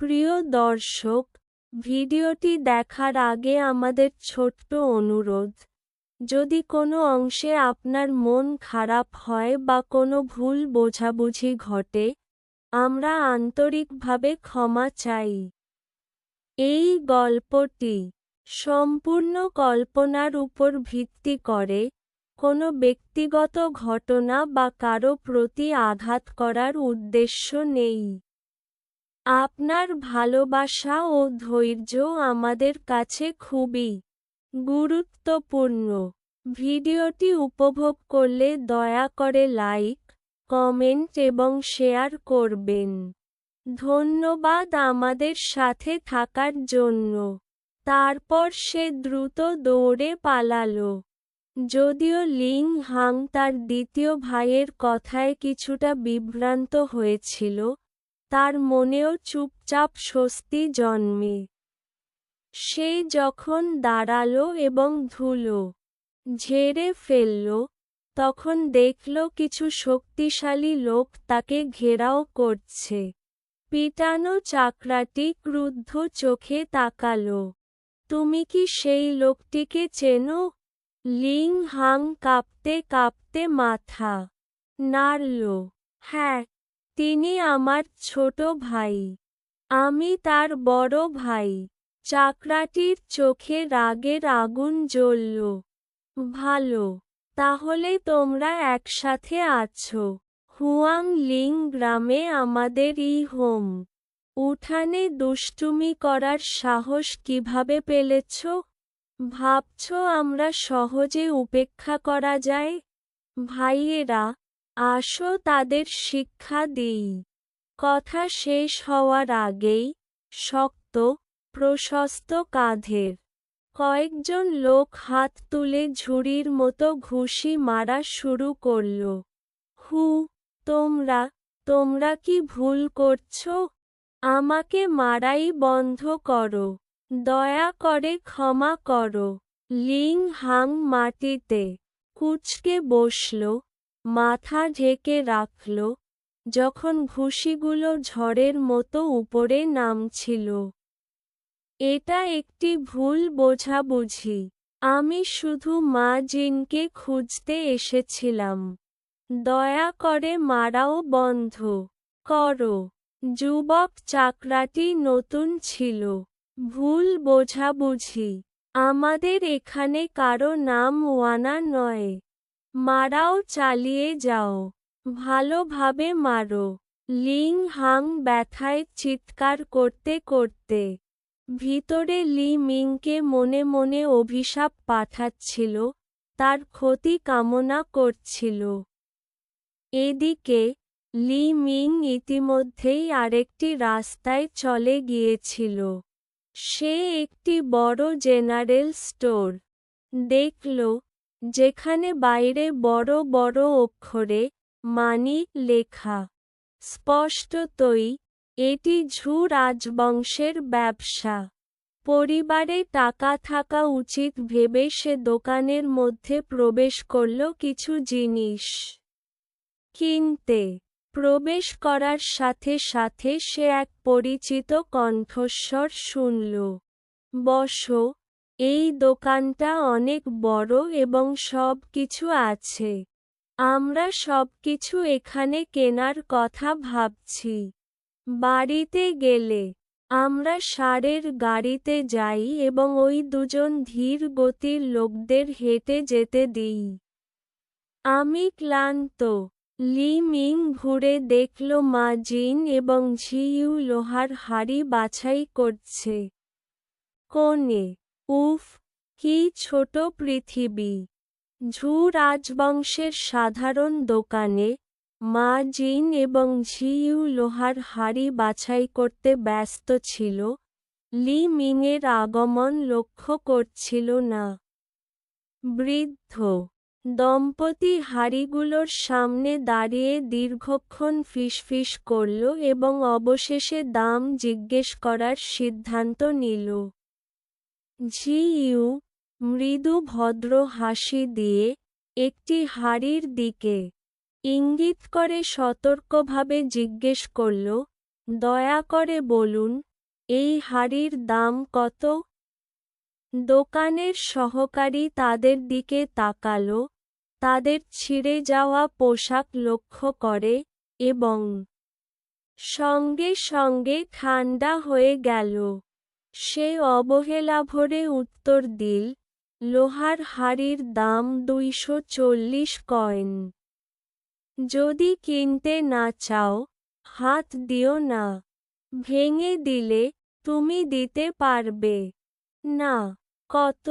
প্রিয় দর্শক, ভিডিওটি দেখার আগে আমাদের ছোট্ট অনুরোধ, যদি কোনো অংশে আপনার মন খারাপ হয় বা কোনো ভুল বোঝাবুঝি ঘটে, আমরা আন্তরিকভাবে ক্ষমা চাই। এই গল্পটি সম্পূর্ণ কল্পনার উপর ভিত্তি করে, কোনো ব্যক্তিগত ঘটনা বা কারো প্রতি আঘাত করার উদ্দেশ্য নেই। আপনার ভালোবাসা ও ধৈর্য আমাদের কাছে খুবই গুরুত্বপূর্ণ। ভিডিওটি উপভোগ করলে দয়া করে লাইক, কমেন্ট এবং শেয়ার করবেন। ধন্যবাদ আমাদের সাথে থাকার জন্য। তারপর সে দ্রুত দৌড়ে পালালো। যদিও লিং হাং তার দ্বিতীয় ভাইয়ের কথায় কিছুটা বিভ্রান্ত হয়েছিল, তার মনেও চুপচাপ স্বস্তি জন্মে। সে যখন দাঁড়ালো এবং ধুলো ঝেড়ে ফেলল, তখন দেখল কিছু শক্তিশালী লোক তাকে ঘেরাও করছে। পিটানো চাকরাটি ক্রুদ্ধ চোখে তাকালো। তুমি কি সেই লোকটিকে চেনো? লিং হাং কাঁপতে কাঁপতে মাথা নাড়ল। হ্যাঁ, তিনি আমার ছোট ভাই। আমি তার বড় ভাই। চাকরাটির চোখে রাগের আগুন জ্বলল। ভালো, তাহলে তোমরা একসাথে আছো। হুয়াং লিং গ্রামে আমাদের হোম উঠানে দুষ্টুমি করার সাহস কিভাবে পেলেছ? ভাবছ আমরা সহজে উপেক্ষা করা যায়? ভাইয়েরা, আসো তাদের শিক্ষা দিই। কথা শেষ হওয়ার আগেই, শক্ত, প্রশস্ত কাঁধের কয়েকজন লোক হাত তুলে ঝুড়ির মতো ঘুষি মারা শুরু করল। তোমরা কি ভুল করছো? আমাকে মারাই বন্ধ করো। দয়া করে ক্ষমা করো। লিং হাং মাটিতে কুঁচকে বসল, মাথা ঢেকে রাখল, যখন ঘুষিগুলো ঝড়ের মতো উপরে নামছিল। এটা একটি ভুল বোঝাবুঝি। আমি শুধু মা জিনকে খুঁজতে এসেছিলাম। দয়া করে মারাও বন্ধ করো। যুবক চাকরাটি নতুন ছিল। ভুল বোঝাবুঝি। আমাদের এখানে কারো নাম ওয়ানা নয়। মারাও, চালিয়ে যাও। ভালোভাবে মারো। লিং হাং ব্যথায় চিৎকার করতে করতে ভিতরে লি মিংকে মনে মনে অভিশাপ পাঠাচ্ছিল, তার ক্ষতি কামনা করছিল। এদিকে, লি মিং ইতিমধ্যেই আরেকটি রাস্তায় চলে গিয়েছিল। সে একটি বড় জেনারেল স্টোর দেখল, যেখানে বাইরে বড় বড় অক্ষরে মানি লেখা। স্পষ্টতই, এটি ঝু রাজবংশের ব্যবসা। পরিবারে টাকা থাকা উচিত ভেবে সে দোকানের মধ্যে প্রবেশ করল কিছু জিনিস কিনতে। প্রবেশ করার সাথে সাথে সে এক পরিচিত কণ্ঠস্বর শুনল। বসো, এই দোকানটা অনেক বড় এবং সব কিছু আছে। আমরা সবকিছু এখানে কেনার কথা ভাবছি। বাড়িতে গেলে, আমরা ষাঁড়ের গাড়িতে যাই এবং ওই দুজন ধীর গতির লোকদের হেঁটে যেতে দিই। আমি ক্লান্ত। লি মিং ঘুরে দেখল মা জিন এবং ঝিইউ লোহার হাঁড়ি বাছাই করছে। কোণে, উফ, কি ছোট পৃথিবী! ঝু রাজবংশের সাধারণ দোকানে, মা জিন এবং ঝিইউ লোহার হাঁড়ি বাছাই করতে ব্যস্ত ছিল, লি মিংয়ের আগমন লক্ষ্য করছিল না। বৃদ্ধ দম্পতি হাঁড়িগুলোর সামনে দাঁড়িয়ে দীর্ঘক্ষণ ফিসফিস করল এবং অবশেষে দাম জিজ্ঞেস করার সিদ্ধান্ত নিল। ঝিইউ, মৃদু ভদ্র হাসি দিয়ে, একটি হাঁড়ির দিকে ইঙ্গিত করে সতর্কভাবে জিজ্ঞেস করল, দয়া করে বলুন, এই হাড়ির দাম কত? দোকানের সহকারী তাদের দিকে তাকালো, তাদের ছিঁড়ে যাওয়া পোশাক লক্ষ্য করে, এবং সঙ্গে সঙ্গে ঠান্ডা হয়ে গেল। সে অবহেলাভরে উত্তর দিল, লোহার হাড়ির দাম 240 কয়েন। যদি কিনতে না চাও, হাত দিও না। ভেঙে দিলে, তুমি দিতে পারবে না। কত?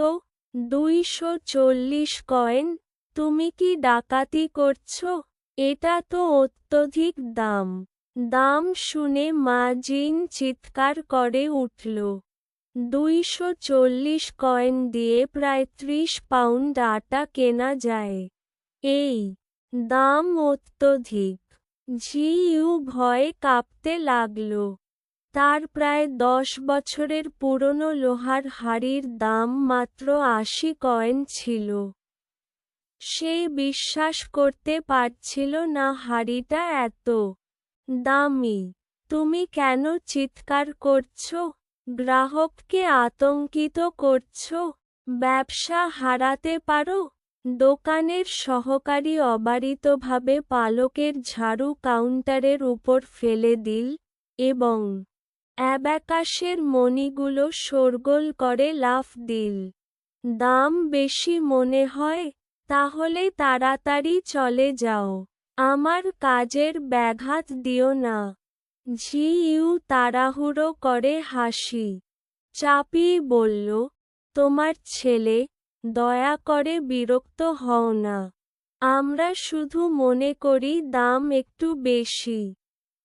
240 কয়েন? তুমি কি ডাকাতি করছো? এটা তো অত্যধিক দাম। দাম শুনে মা জিন চিৎকার করে উঠল। 240 কয়েন দিয়ে প্রায় 30 পাউন্ড আটা কেনা যায়। এই দাম অত্যধিক। ঝিউ ভয়ে কাঁপতে লাগল। তার প্রায় 10 বছরের পুরনো লোহার হাড়ির দাম মাত্র 80 কয়েন ছিল। সে বিশ্বাস করতে পারছিল না হাড়িটা এত দামি। তুমি কেন চিৎকার করছো? গ্রাহককে আতঙ্কিত করছো? ব্যবসা হারাতে পারো। দোকানের সহকারী অবারিতভাবে পালকের ঝাড়ু কাউন্টারের উপর ফেলে দিল, এবং অ্যাবাকাসের মণিগুলো শোরগোল করে লাফ দিল। দাম বেশি মনে হয়? তাহলে তাড়াতাড়ি চলে যাও। আমার কাজের ব্যাঘাত দিও না। ঝিউ তাড়াহুড়ো করে হাসি চাপিয়ে বলল, তোমার ছেলে, দয়া করে বিরক্ত হও না। আমরা শুধু মনে করি দাম একটু বেশি।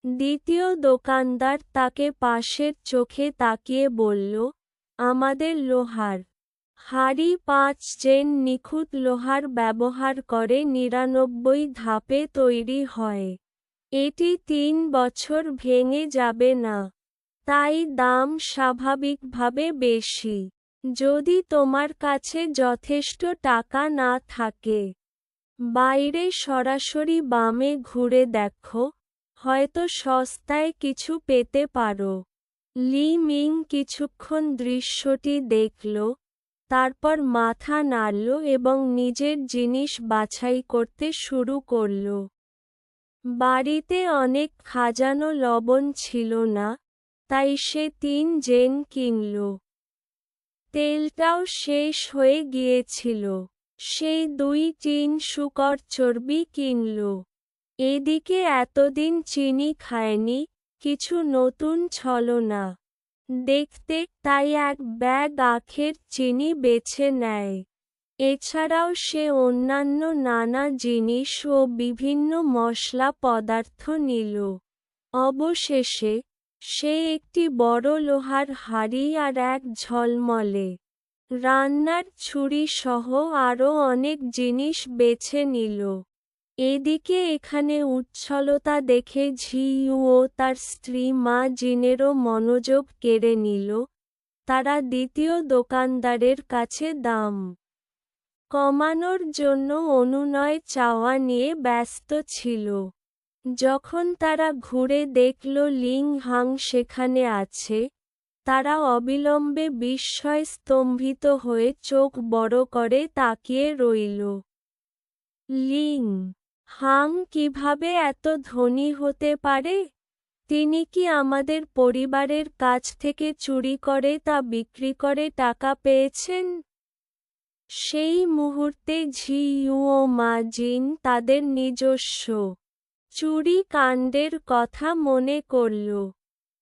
দ্বিতীয় দোকানদার তাকে পাশের চোখে তাকিয়ে বলল, আমাদের লোহার হাড়ি 5 চেন নিখুঁত লোহার ব্যবহার করে 99 ধাপে তৈরি হয়। এটি 3 বছর ভেঙে যাবে না। তাই দাম স্বাভাবিকভাবে বেশি। যদি তোমার কাছে যথেষ্ট টাকা না থাকে, বাইরে সরাসরি বামে ঘুরে দেখো, হয়তো সস্তায় কিছু পেতে পারো। লি মিং কিছুক্ষণ দৃশ্যটি দেখল, তারপর মাথা নাড়ল এবং নিজের জিনিস বাছাই করতে শুরু করল। বাড়িতে অনেক খাজানো লবণ ছিল না, তাই সে 3 জেন কিনল। তেলটাও শেষ হয়ে গিয়েছিল। সে 2 টিন শূকর চর্বি কিনল। এদিকে এতদিন চিনি খায়নি, কিছু নতুন ছলনা দেখতে, তাই এক ব্যাগ আখের চিনি বেছে নেয়। এছাড়াও সে অন্যান্য নানা জিনিস ও বিভিন্ন মশলা পদার্থ নিল। অবশেষে, সে একটি বড় লোহার হাঁড়ি আর এক ঝলমলে রান্নার ছুরি সহ আরও অনেক জিনিস বেছে নিল। এদিকে এখানে উচ্ছলতা দেখে ঝিউ ও তার স্ত্রী মা জিনেরও মনোযোগ কেড়ে নিল। তারা দ্বিতীয় দোকানদারের কাছে দাম কমানোর জন্য অনুনয় চাওয়া নিয়ে ব্যস্ত ছিল। যখন তারা ঘুরে দেখল লিং হাং সেখানে আছে, তারা অবিলম্বে বিস্ময় স্তম্ভিত হয়ে চোখ বড় করে তাকিয়ে রইল। লিং হাং কিভাবে এত ধনী হতে পারে? তিনি কি আমাদের পরিবারের কাছ থেকে চুরি করে তা বিক্রি করে টাকা পেয়েছেন? সেই মুহূর্তে ঝিউ ও মা জিন তাদের নিজস্ব চুরি কাণ্ডের কথা মনে করল।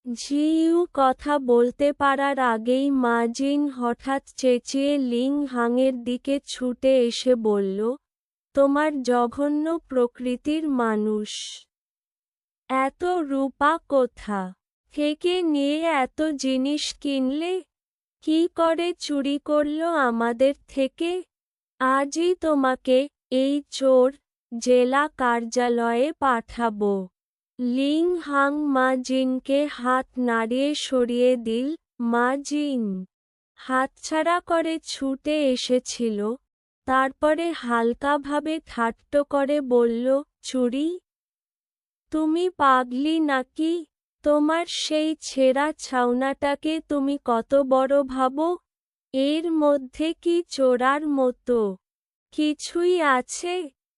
ঝিউ কথা বলতে পারার আগেই মা জিন হঠাৎ চেঁচিয়ে লিং হাংয়ের দিকে ছুটে এসে বলল, তোমার জঘন্য প্রকৃতির মানুষ! এত রূপা কোথা থেকে নিয়ে এত জিনিস কিনলে? কি করে চুরি করল আমাদের থেকে? আজই তোমাকে, এই চোর, জেলা কার্যালয়ে পাঠাবো। লিং হাং মা জিনকে হাত নাড়িয়ে সরিয়ে দিল। মা জিন হাতছাড়া করে ছুটে এসেছিল, তারপরে হালকাভাবে ঠাট্ট করে বলল, চুরি? তুমি পাগলি নাকি? তোমার সেই ছেঁড়া ছাউনাটাকে তুমি কত বড় ভাবো? এর মধ্যে কি চোরার মতো কিছুই আছে?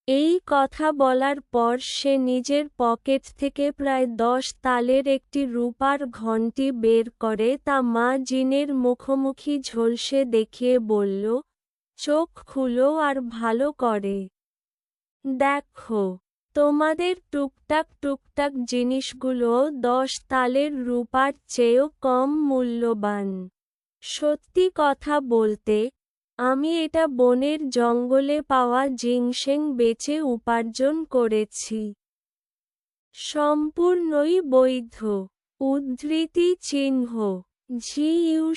এই কথা বলার পর সে নিজের পকেট থেকে প্রায় 10 তালের একটি রূপার ঘণ্টি বের করে তা মা জিনের মুখোমুখি ঝলসে দেখিয়ে বলল, চোখ খুলো আর ভালো করে দেখো। তোমাদের টুকটাক টুকটাক জিনিসগুলো 10 তালের রূপার চেয়েও কম মূল্যবান। সত্যি কথা বলতে, আমি এটা বনের জঙ্গলে পাওয়া জিনসেং বেচে উপার্জন করেছি। সম্পূর্ণই বৈধ। উদ্ধৃতি চিহ্ন।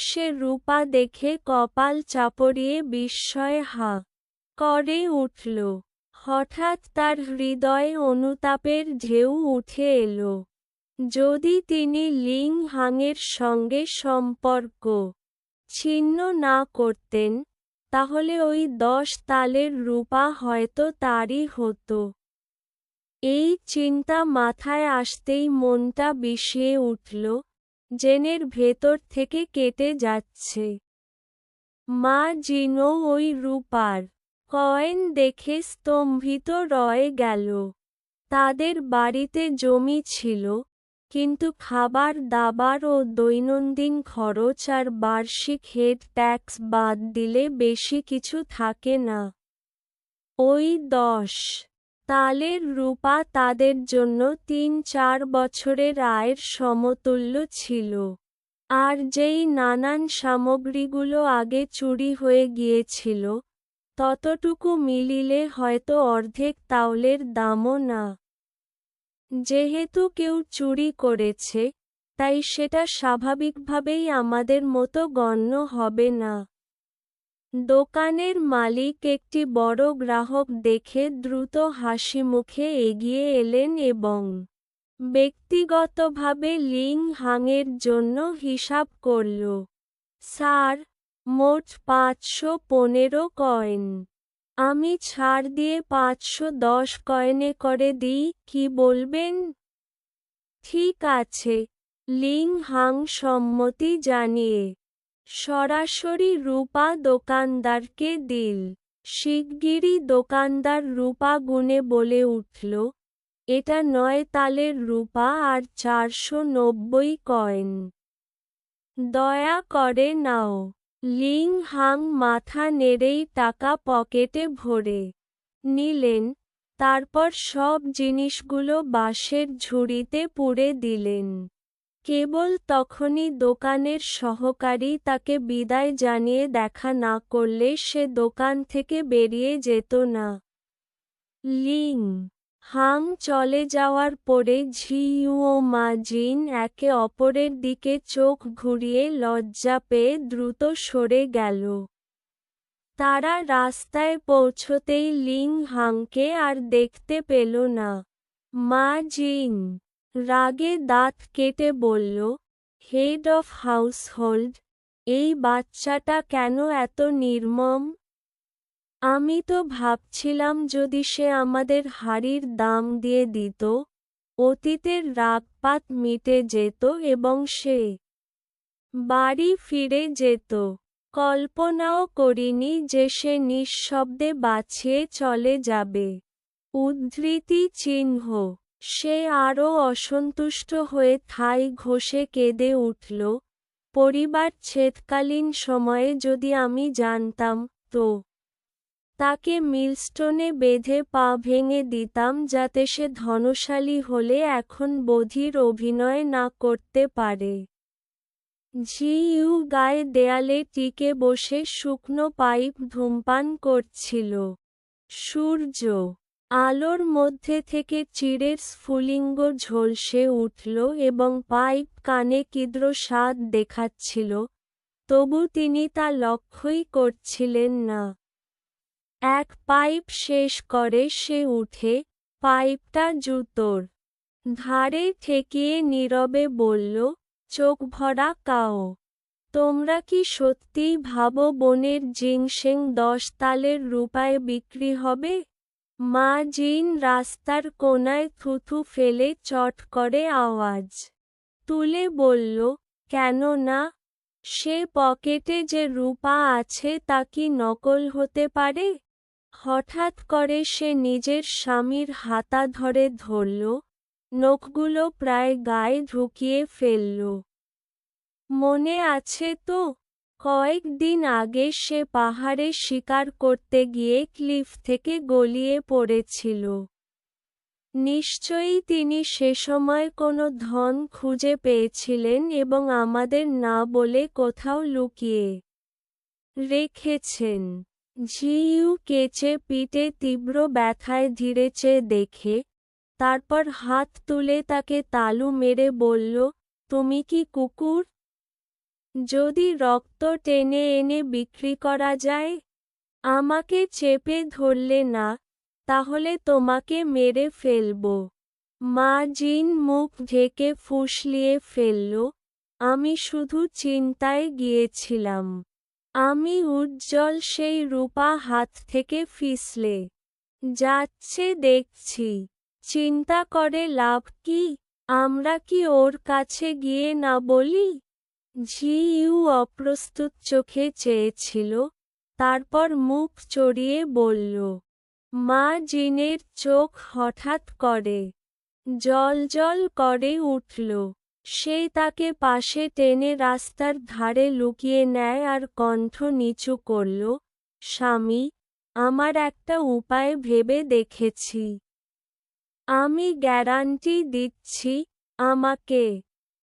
সে রূপা দেখে কপাল চাপড়িয়ে বিস্ময়ে হা করে উঠল। হঠাৎ তার হৃদয়ে অনুতাপের ঢেউ উঠে এলো। যদি তিনি লিং হাংয়ের সঙ্গে সম্পর্ক ছিন্ন না করতেন, তাহলে ওই 10 তালের রূপা হয়তো তারই হতো। এই চিন্তা মাথায় আসতেই মনটা বিষিয়ে উঠল, জেনের ভেতর থেকে কেটে যাচ্ছে। মা জিনও ওই রূপার কয়েন দেখে স্তম্ভিত রয়ে গেল। তাদের বাড়িতে জমি ছিল, কিন্তু খাবার দাবার ও দৈনন্দিন খরচ আর বার্ষিক হেড ট্যাক্স বাদ দিলে বেশি কিছু থাকে না। ওই 10 তালের রূপা তাদের জন্য 3-4 বছরের আয়ের সমতুল্য ছিল। আর যেই নানান সামগ্রীগুলো আগে চুরি হয়ে গিয়েছিল, ততটুকু মিলিলে হয়তো অর্ধেক তাওলের দামও না। যেহেতু কেউ চুরি করেছে, তাই সেটা স্বাভাবিকভাবেই আমাদের মতো গণ্য হবে না। দোকানের মালিক একটি বড় গ্রাহক দেখে দ্রুত হাসিমুখে এগিয়ে এলেন এবং ব্যক্তিগতভাবে লিং হাংয়ের জন্য হিসাব করল। স্যার, মোট 515 কয়েন। আমি ছাড় দিয়ে 510 কয়েনে করে দিই, কি বলবেন? ঠিক আছে, লিং হাং সম্মতি জানিয়ে সরাসরি রূপা দোকানদারকে দিল। শিগগিরই দোকানদার রূপা গুনে বলে উঠল, এটা 9 তালের রূপা আর 490 কয়েন। দয়া করে নাও। লিং হাং মাথা নেড়েই টাকা পকেটে ভরে নিলেন, তারপর সব জিনিসগুলো বাঁশের ঝুড়িতে পুরে দিলেন। কেবল তখনই দোকানের সহকারী তাকে বিদায় জানিয়ে দেখা না করলে সে দোকান থেকে বেরিয়ে যেত না। লিং হাং চলে যাওয়ার পরে ঝিউ ও মা জিন একে অপরের দিকে চোখ ঘুরিয়ে লজ্জা পেয়ে দ্রুত সরে গেল। তারা রাস্তায় পৌঁছতেই লিং হাংকে আর দেখতে পেল না। মা জিন রাগে দাঁত কেটে বলল, হেড অফ হাউসহোল্ড, এই বাচ্চাটা কেন এত নির্মম? আমি তো ভাবছিলাম যদি সে আমাদের হাড়ির দাম দিয়ে দিত, অতীতের রাগপাত মিটে যেত এবং সে বাড়ি ফিরে যেত। কল্পনাও করিনি যে সে নিঃশব্দে বাঁচিয়ে চলে যাবে। উদ্ধৃতি চিহ্ন। সে আরও অসন্তুষ্ট হয়ে থাই ঘষে কেঁদে উঠল, পরিবার ছেদকালীন সময়ে যদি আমি জানতাম, তো তাকে মিলস্টোনে বেঁধে পা ভেঙে দিতাম যাতে সে ধনশালী হলে এখন বধির অভিনয় না করতে পারে। ঝিউ গায়ে দেয়ালে টিকে বসে শুকনো পাইপ ধূমপান করছিল। সূর্য আলোর মধ্যে থেকে চিড়ের স্ফুলিঙ্গ ঝলসে উঠল এবং পাইপ কানে তীব্র স্বাদ দেখাচ্ছিল, তবু তিনি তা লক্ষ্যই করছিলেন না। এক পাইপ শেষ করে সে উঠে, পাইপটা জুতোর ধারে ঠেকিয়ে নীরবে বলল, চোখ ভরা কাও। তোমরা কি সত্যিই ভাবো বনের জিনসেং 10 তালের রূপায় বিক্রি হবে? মা জিন রাস্তার কোনায় থুথু ফেলে চট করে আওয়াজ তুলে বলল, কেন না? সে পকেটে যে রূপা আছে তা কি নকল হতে পারে? হঠাৎ করে সে নিজের স্বামীর হাতা ধরল, নখগুলো প্রায় গায়ে ঢুকিয়ে ফেলল। মনে আছে তো, কয়েকদিন আগে সে পাহাড়ে শিকার করতে গিয়ে ক্লিফ থেকে গলিয়ে পড়েছিল। নিশ্চয়ই তিনি সে সময় কোনো ধন খুঁজে পেয়েছিলেন এবং আমাদের না বলে কোথাও লুকিয়ে রেখেছেন। ঝিউ কেচে পিঠে তীব্র ব্যথায় ধীরেচে দেখে, তারপর হাত তুলে তাকে তালু মেরে বলল, তুমি কি কুকুর? যদি রক্ত টেনে এনে বিক্রি করা যায়? আমাকে চেপে ধরলে না, তাহলে তোমাকে মেরে ফেলব। মা জিন মুখ ঢেকে ফুঁসলিয়ে ফেলল, আমি শুধু চিন্তায় গিয়েছিলাম। আমি উজ্জ্বল সেই রূপা হাত থেকে ফিসলে যাচ্ছে দেখছি। চিন্তা করে লাভ কি? আমরা কি ওর কাছে গিয়ে না বলি? ঝিউ অপ্রস্তুত চোখে চেয়েছিল, তারপর মুখ চড়িয়ে বলল। মা জিনের চোখ হঠাৎ করে জ্বলজ্বল করে উঠল। সে তাকে পাশে টেনে রাস্তার ধারে লুকিয়ে নেয় আর কণ্ঠ নিচু করল, স্বামী, আমার একটা উপায় ভেবে দেখেছি। আমি গ্যারান্টি দিচ্ছি, আমাকে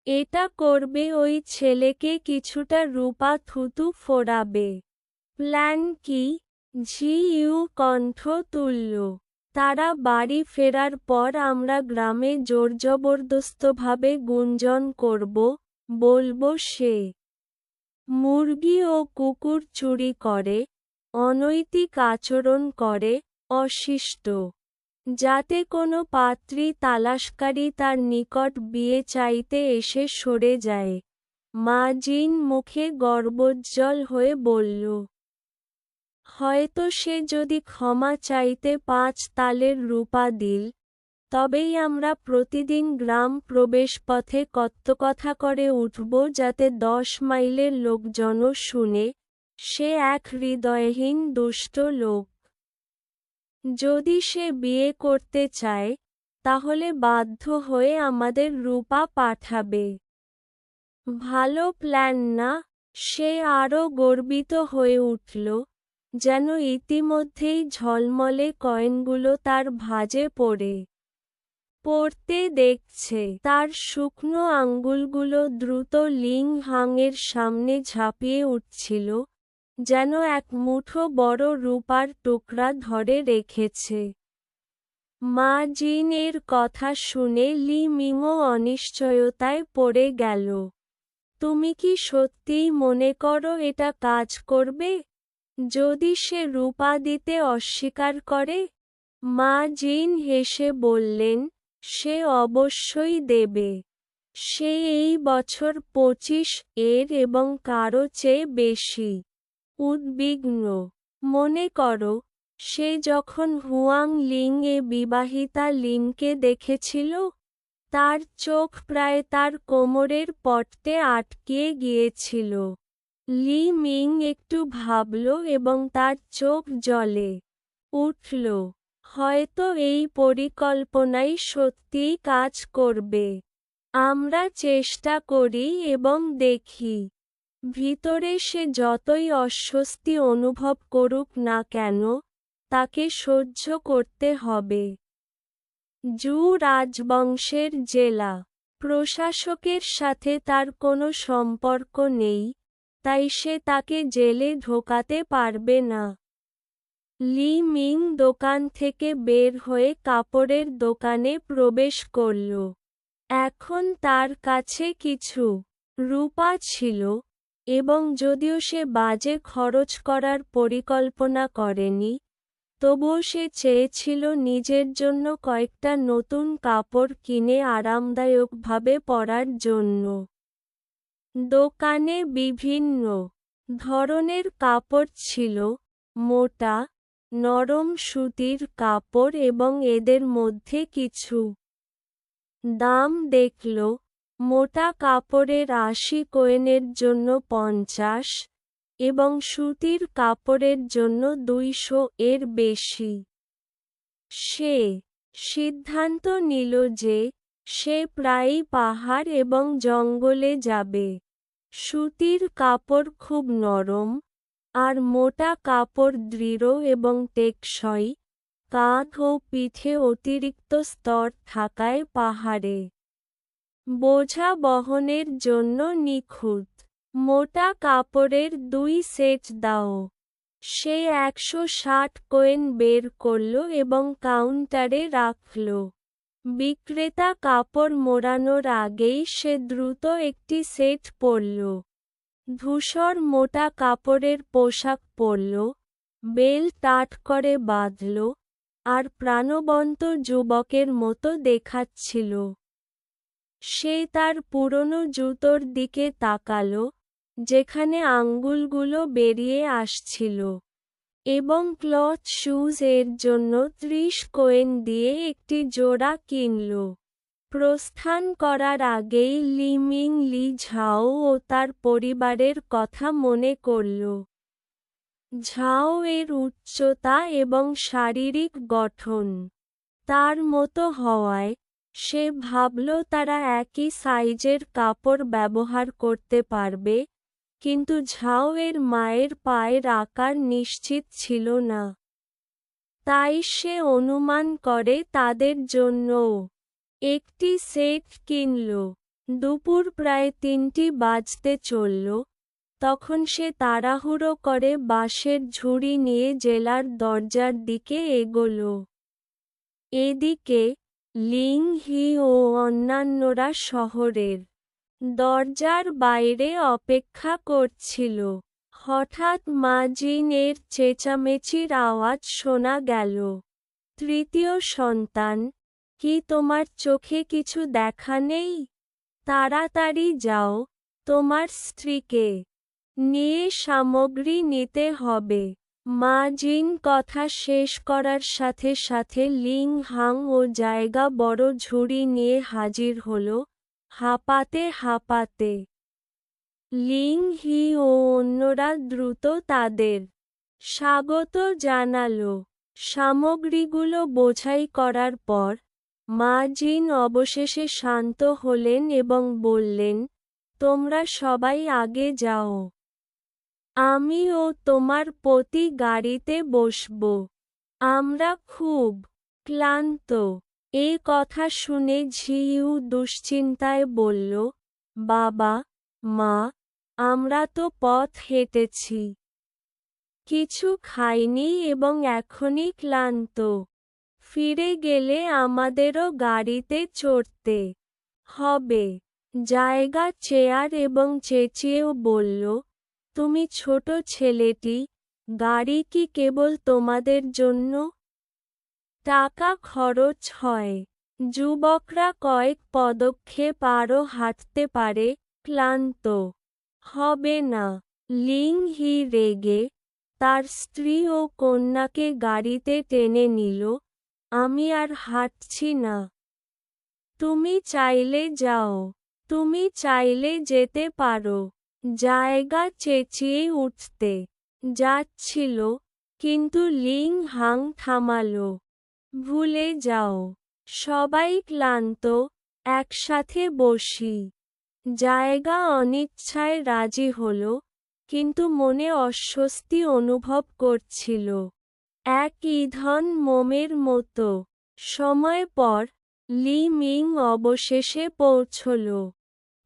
এটা করবে ওই ছেলেকে কিছুটা রূপা থুতু ফোরাবে। প্ল্যান কি? ঝিউ কণ্ঠ তুলল। তারা বাড়ি ফেরার পর আমরা গ্রামে জোরজবরদস্তভাবে গুঞ্জন করব, বলব সে মুরগি ও কুকুর চুরি করে, অনৈতিক আচরণ করে, অশিষ্ট। যাতে কোনো পাত্রী তালাশকারী তার নিকট বিয়ে চাইতে এসে সরে যায়। মা জিন মুখে গর্বোজ্জ্বল হয়ে বলল। হয়তো সে যদি ক্ষমা চাইতে 5 তালের রূপা দিল, তবেই আমরা প্রতিদিন গ্রাম প্রবেশপথে কত্তকথা করে উঠব যাতে 10 মাইলের লোকজনও শুনে, সে এক হৃদয়হীন দুষ্ট লোক। যদি সে বিয়ে করতে চায়, তাহলে বাধ্য হয়ে আমাদের রূপা পাঠাবে। ভালো প্ল্যান না? সে আরও গর্বিত হয়ে উঠল, যেন ইতিমধ্যেই ঝলমলে কয়েনগুলো তার ভাঁজে পড়তে দেখছে। তার শুকনো আঙ্গুলগুলো দ্রুত লিং হাংয়ের সামনে ঝাঁপিয়ে উঠছিল, যেন এক মুঠো বড় রূপার টুকরা ধরে রেখেছে। মা জিন এর কথা শুনে লি মিংও অনিশ্চয়তায় পড়ে গেল। তুমি কি সত্যিই মনে করো এটা কাজ করবে? যদি সে রূপা দিতে অস্বীকার করে? মা জিন হেসে বললেন, সে অবশ্যই দেবে। সে এই বছর 25 এর এবং কারো চেয়ে বেশি উদ্বিগ্ন। মনে করো, সে যখন হুয়াং লিং এ বিবাহিতা লিনকে দেখেছিল, তার চোখ প্রায় তার কোমরের পট্টে আটকে গিয়েছিল। লি মিং একটু ভাবল এবং তার চোখ জ্বলে উঠল। হয়তো এই পরিকল্পনাই সত্যিই কাজ করবে। আমরা চেষ্টা করি এবং দেখি। ভিতরে সে যতই অস্বস্তি অনুভব করুক না কেন, তাকে সহ্য করতে হবে। জু রাজবংশের জেলা প্রশাসকের সাথে তার কোনো সম্পর্ক নেই, তাই সে তাকে জেলে ঢোকাতে পারবে না। লি মিং দোকান থেকে বের হয়ে কাপড়ের দোকানে প্রবেশ করল। এখন তার কাছে কিছু রূপা ছিল, এবং যদিও সে বাজে খরচ করার পরিকল্পনা করেনি, তবুও সে চেয়েছিল নিজের জন্য কয়েকটা নতুন কাপড় কিনে আরামদায়কভাবে পরার জন্য। দোকানে বিভিন্ন ধরনের কাপড় ছিল, মোটা, নরম সুতির কাপড় এবং এদের মধ্যে কিছু দাম দেখল, মোটা কাপড়ের ৮০ কয়েনের জন্য ৫০ এবং সুতির কাপড়ের জন্য ২০০ এর বেশি। সে সিদ্ধান্ত নিল যে সে প্রায়ই পাহাড় এবং জঙ্গলে যাবে। সুতির কাপড় খুব নরম, আর মোটা কাপড় দৃঢ় এবং টেকসই, কাঁধ ও পিঠে অতিরিক্ত স্তর থাকায় পাহাড়ে বোঝা বহনের জন্য নিখুঁত। মোটা কাপড়ের ২ সেট দাও। সে ১৬০ কয়েন বের করল এবং কাউন্টারে রাখল। বিক্রেতা কাপড় মোড়ানোর আগেই সে দ্রুত একটি সেট পরল। ধূসর মোটা কাপড়ের পোশাক পরল, বেল্ট টাট করে বাঁধল, আর প্রাণবন্ত যুবকের মতো দেখাচ্ছিল। সে তার পুরনো জুতোর দিকে তাকাল, যেখানে আঙ্গুলগুলো বেরিয়ে আসছিল, এবং ক্লথ শুজ এর জন্য ৩০ কয়েন দিয়ে একটি জোড়া কিনল। প্রস্থান করার আগেই লি মিং লি ঝাও ও তার পরিবারের কথা মনে করল। ঝাও এর উচ্চতা এবং শারীরিক গঠন তার মতো হওয়ায় সে ভাবল তারা একই সাইজের কাপড় ব্যবহার করতে পারবে, কিন্তু ঝাও এর মায়ের পায়ের আকার নিশ্চিত ছিল না। তাই সে অনুমান করে তাদের জন্যও একটি সেট কিনল। দুপুর প্রায় ৩টি বাজতে চলল, তখন সে তাড়াহুড়ো করে বাঁশের ঝুড়ি নিয়ে জেলার দরজার দিকে এগোল। এদিকে লিং হি ও অন্যান্যরা শহরের দরজার বাইরে অপেক্ষা করছিল। হঠাৎ মা জিন এর চেঁচামেচির আওয়াজ শোনা গেল। তৃতীয় সন্তান, কি তোমার চোখে কিছু দেখা নেই? তাড়াতাড়ি যাও, তোমার স্ত্রীকে নিয়ে সামগ্রী নিতে হবে। মা জিন কথা শেষ করার সাথে সাথে লিং হাং ও জায়গা বড় ঝুড়ি নিয়ে হাজির হল, হাঁপাতে হাঁপাতে। লিং হি ও অন্যরা দ্রুত তাদের স্বাগত জানাল। সামগ্রীগুলো বোঝাই করার পর মা জিন অবশেষে শান্ত হলেন এবং বললেন, তোমরা সবাই আগে যাও। আমি ও তোমার পতি গাড়িতে বসব। আমরা খুব ক্লান্ত। এ কথা শুনে ঝিউ দুশ্চিন্তায় বলল, বাবা, মা, আমরা তো পথ হেঁটেছি, কিছু খাইনি এবং এখনই ক্লান্ত। ফিরে গেলে আমাদেরও গাড়িতে চড়তে হবে। জায়গা চেয়ার এবং চেঁচিয়েও বলল, তুমি ছোট ছেলেটি, গাড়ি কি কেবল তোমাদের জন্য? টাকা খরচ হয়। যুবকরা কয়েক পদক্ষেপ আরও হাঁটতে পারে, ক্লান্ত হবে না। লিং হি রেগে তার স্ত্রী ও কন্যাকে গাড়িতে টেনে নিল, আমি আর হাঁটছি না। তুমি চাইলে যাও। তুমি চাইলে যেতে পারো। জায়গা চেঁচিয়ে উঠতে যাচ্ছিল, কিন্তু লিং হাং থামাল। ভুলে যাও। সবাই ক্লান্ত, একসাথে বসি। জায়গা অনিচ্ছায় রাজি হল, কিন্তু মনে অস্বস্তি অনুভব করছিল। এক ইঁধন মোমের মতো। সময় পর লি মিং অবশেষে পৌঁছল।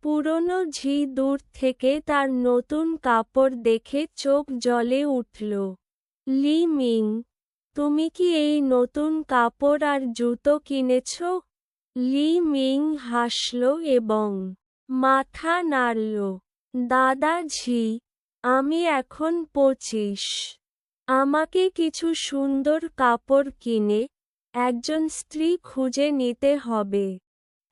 পুরনো ঝি দূর থেকে তার নতুন কাপড় দেখে চোখ জ্বলে উঠল। লি মিং, তুমি কি এই নতুন কাপড় আর জুতো কিনেছ? লি মিং হাসল এবং মাথা নাড়ল। দাদা ঝি, আমি এখন ২৫। আমাকে কিছু সুন্দর কাপড় কিনে একজন স্ত্রী খুঁজে নিতে হবে।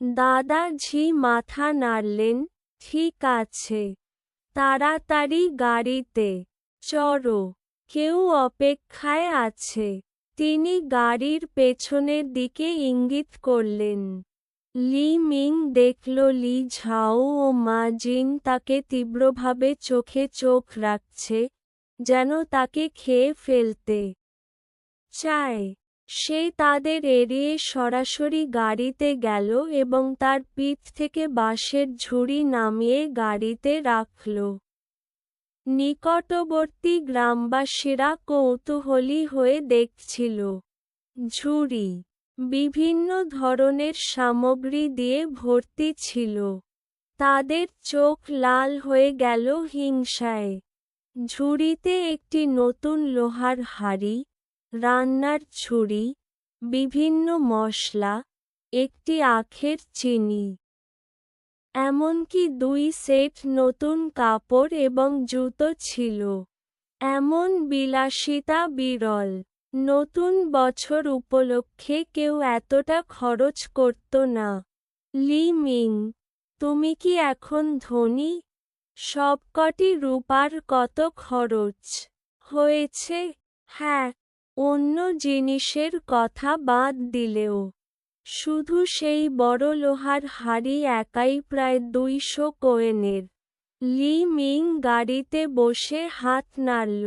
দাদা ঝি মাথা নাড়লেন, ঠিক আছে। তাড়াতাড়ি গাড়িতে চড়ো, কেউ অপেক্ষায় আছে। তিনি গাড়ির পেছনের দিকে ইঙ্গিত করলেন। লি মিং দেখল লি ঝাও ও মা জিন তাকে তীব্রভাবে চোখে চোখ রাখছে, যেন তাকে খেয়ে ফেলতে চায়। সে তাদের এড়িয়ে সরাসরি গাড়িতে গেল এবং তার পিঠ থেকে বাঁশের ঝুড়ি নামিয়ে গাড়িতে রাখল। নিকটবর্তী গ্রামবাসীরা কৌতূহলী হয়ে দেখছিল। ঝুড়ি বিভিন্ন ধরনের সামগ্রী দিয়ে ভর্তি ছিল। তাদের চোখ লাল হয়ে গেল হিংসায়। ঝুড়িতে একটি নতুন লোহার হাঁড়ি, রান্নার ছুরি, বিভিন্ন মশলা, একটি আখের চিনি, এমনকি 2 সেট নতুন কাপড় এবং জুতো ছিল। এমন বিলাসিতা বিরল। নতুন বছর উপলক্ষে কেউ এতটা খরচ করত না। লি মিং, তুমি কি এখন ধনী? সবকটি রূপার কত খরচ হয়েছে? হ্যাঁ, অন্য জিনিসের কথা বাদ দিলেও। শুধু সেই বড় লোহার হাঁড়ি একাই প্রায় 200 কোয়েনের। লি মিং গাড়িতে বসে হাত নাড়ল।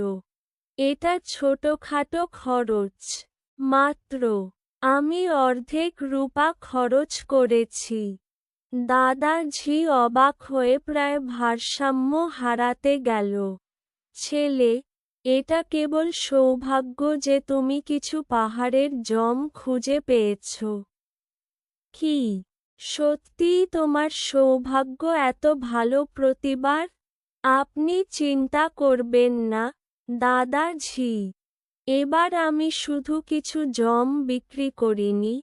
এটা ছোটখাটো খরচ মাত্র। আমি অর্ধেক রূপা খরচ করেছি। দাদা ঝি অবাক হয়ে প্রায় ভারসাম্য হারাতে গেল। ছেলে, এটা কেবল সৌভাগ্য যে তুমি কিছু পাহাড়ের জম খুঁজে পেয়েছ। কি সত্যিই তোমার সৌভাগ্য এত ভালো প্রতিবার? আপনি চিন্তা করবেন না, দাদা ঝি। এবার আমি শুধু কিছু জম বিক্রি করিনি,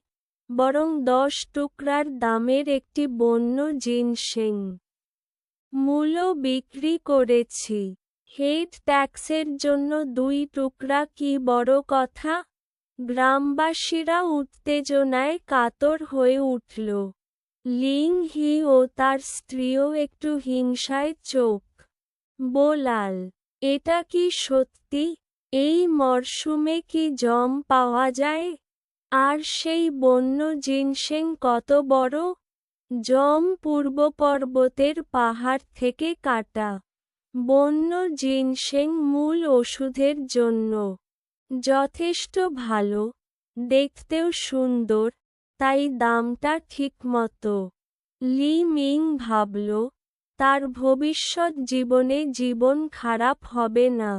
বরং 10 টুকরার দামের একটি বন্য জিনসেং মূলও বিক্রি করেছি। হেড ট্যাক্সের জন্য 2 টুকরা কি বড় কথা? গ্রামবাসীরা উত্তেজনায় কাতর হয়ে উঠল। লিং হি ও তার স্ত্রীও একটু হিংসায় চোখ বোলাল। এটা কি সত্যি? এই মরশুমে কি জম পাওয়া যায়? আর সেই বন্য জিনসেং কত বড়? জম পূর্ব পর্বতের পাহাড় থেকে কাটা। বন্য জিনসেং মূল ওষুধের জন্য যথেষ্ট ভালো, দেখতেও সুন্দর, তাই দামটা ঠিকমতো। লি মিং ভাবল, তার ভবিষ্যৎ জীবনে জীবন খারাপ হবে না।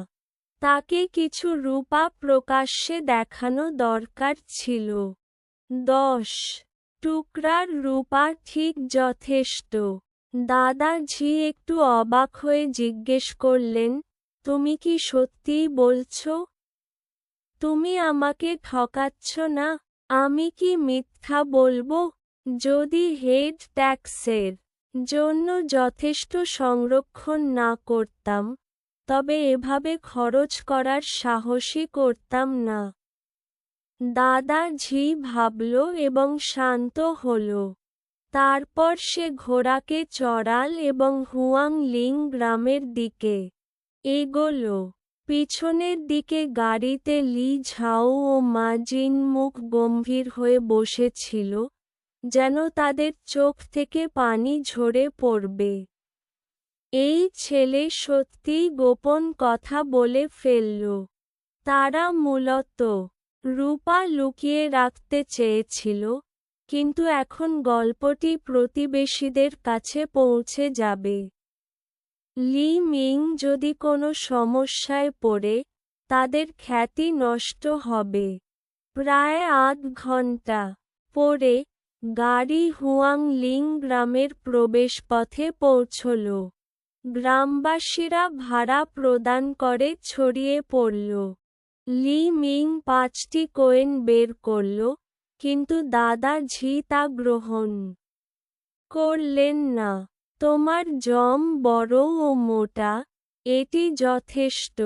তাকে কিছু রূপা প্রকাশ্যে দেখানো দরকার ছিল। 10 টুকরার রূপা ঠিক যথেষ্ট। দাদা ঝি একটু অবাক হয়ে জিজ্ঞেস করলেন, তুমি কি সত্যিই বলছ? তুমি আমাকে ঠকাচ্ছ না? আমি কি মিথ্যা বলবো? যদি হেড ট্যাক্সের জন্য যথেষ্ট সংরক্ষণ না করতাম, তবে এভাবে খরচ করার সাহসই করতাম না। দাদা ঝি ভাবল এবং শান্ত হল। তারপর সে ঘোড়াকে চড়াল এবং হুয়াং লিং গ্রামের দিকে এগোল। পিছনের দিকে গাড়িতে লি ঝাও ও মা জিন মুখ গম্ভীর হয়ে বসেছিল, যেন তাদের চোখ থেকে পানি ঝরে পড়বে। এই ছেলে সত্যিই গোপন কথা বলে ফেলল। তারা মূলত রূপা লুকিয়ে রাখতে চেয়েছিল, কিন্তু এখন গল্পটি প্রতিবেশীদের কাছে পৌঁছে যাবে। লি মিং যদি কোনো সমস্যায় পড়ে, তাদের খ্যাতি নষ্ট হবে। প্রায় আধ ঘন্টা পরে, গাড়ি হুয়াং লিং গ্রামের প্রবেশপথে পৌঁছল। গ্রামবাসীরা ভাড়া প্রদান করে ছড়িয়ে পড়ল। লি মিং 5টি কোয়েন বের করল, কিন্তু দাদা ঝি তা গ্রহণ করলেন না। তোমার জম বড় ও মোটা, এটি যথেষ্ট।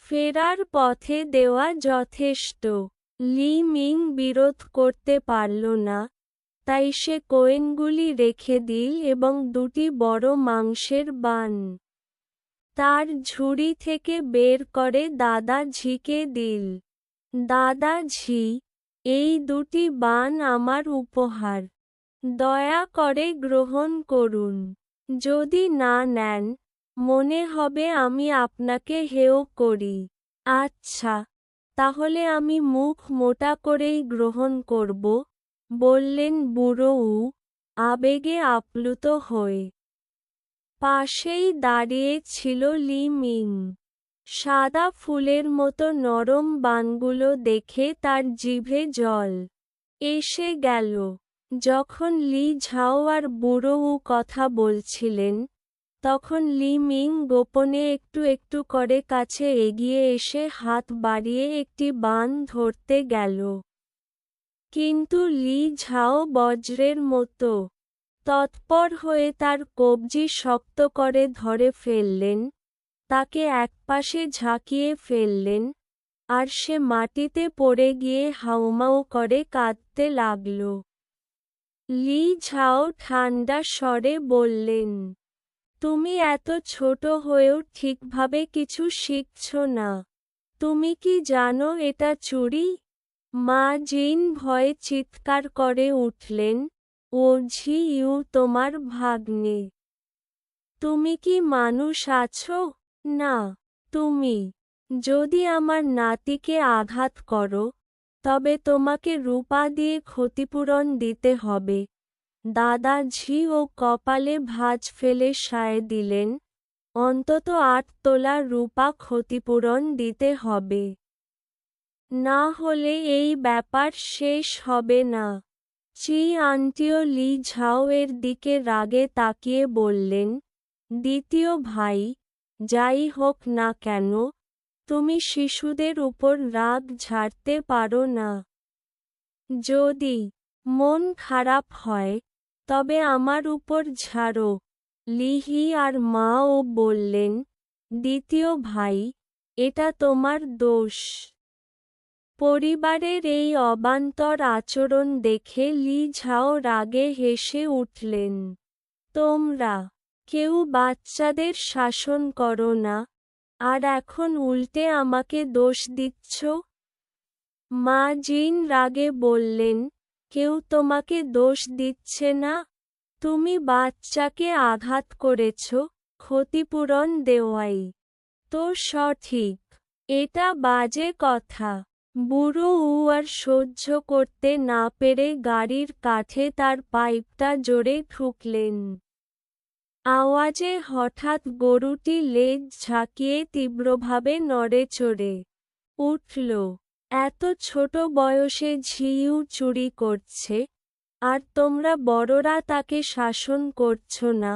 ফেরার পথে দেওয়া যথেষ্ট। লি মিং বিরোধ করতে পারল না, তাই সে কোয়েনগুলি রেখে দিল এবং 2টি বড় মাংসের বান তার ঝুড়ি থেকে বের করে দাদা ঝিকে দিল। দাদা ঝি, এই 2টি বান আমার উপহার। দয়া করে গ্রহণ করুন। যদি না নেন, মনে হবে আমি আপনাকে হেয় করি। আচ্ছা, তাহলে আমি মুখ মোটা করেই গ্রহণ করব, বললেন বুড়ো আবেগে আপ্লুত হয়ে। পাশেই দাঁড়িয়ে ছিল লি মিং। সাদা ফুলের মতো নরম বানগুলো দেখে তার জিভে জল এসে গেল। যখন লি ঝাও আর বুড়ো কথা বলছিলেন, তখন লি মিং গোপনে একটু একটু করে কাছে এগিয়ে এসে হাত বাড়িয়ে একটি বান ধরতে গেল। কিন্তু লি ঝাও বজ্রের মতো তৎপর হয়ে তার কবজি শক্ত করে ধরে ফেললেন, তাকে একপাশে ঝাঁকিয়ে ফেললেন, আর সে মাটিতে পড়ে গিয়ে হাউমাউ করে কাঁদতে লাগল। লি ঝাও ঠান্ডা স্বরে বললেন, তুমি এত ছোট হয়েও ঠিকভাবে কিছু শিখছ না। তুমি কি জানো এটা চুরি? মা জিন ভয়ে চিৎকার করে উঠলেন, ও ঝি ইউ তোমার ভাগ্নে। তুমি কি মানুষ আছো? না। তুমি যদি আমার নাতিকে আঘাত করো, তবে তোমাকে রূপা দিয়ে ক্ষতিপূরণ দিতে হবে। দাদা ঝি ও কপালে ভাঁজ ফেলে সায় দিলেন, অন্তত 8 তোলা রূপা ক্ষতিপূরণ দিতে হবে। না হলে এই ব্যাপার শেষ হবে না। চি আন্টিও লি ঝাও এর দিকে রাগে তাকিয়ে বললেন, দ্বিতীয় ভাই, যাই হোক না কেন, তুমি শিশুদের উপর রাগ ঝাড়তে পারো না। যদি মন খারাপ হয়, তবে আমার উপর ঝাড়ো। লিহি আর মাও বললেন, দ্বিতীয় ভাই, এটা তোমার দোষ। পরিবারের এই অবান্তর আচরণ দেখে লি ঝাও রাগে হেসে উঠলেন। তোমরা কেউ বাচ্চাদের শাসন করো না, আর এখন উল্টে আমাকে দোষ দিচ্ছ? মা জিন রাগে বললেন, কেউ তোমাকে দোষ দিচ্ছে না। তুমি বাচ্চাকে আঘাত করেছ, ক্ষতিপূরণ দেওয়াই তো সঠিক। এটা বাজে কথা। বুড়ো আর সহ্য করতে না পেরে গাড়ির কাঠে তার পাইপটা জোরে ঠুকলেন। আওয়াজে হঠাৎ গরুটি লেজ ঝাঁকিয়ে তীব্রভাবে নড়েচড়ে উঠল। এত ছোট বয়সে ঝিউ চুরি করছে, আর তোমরা বড়রা তাকে শাসন করছ না,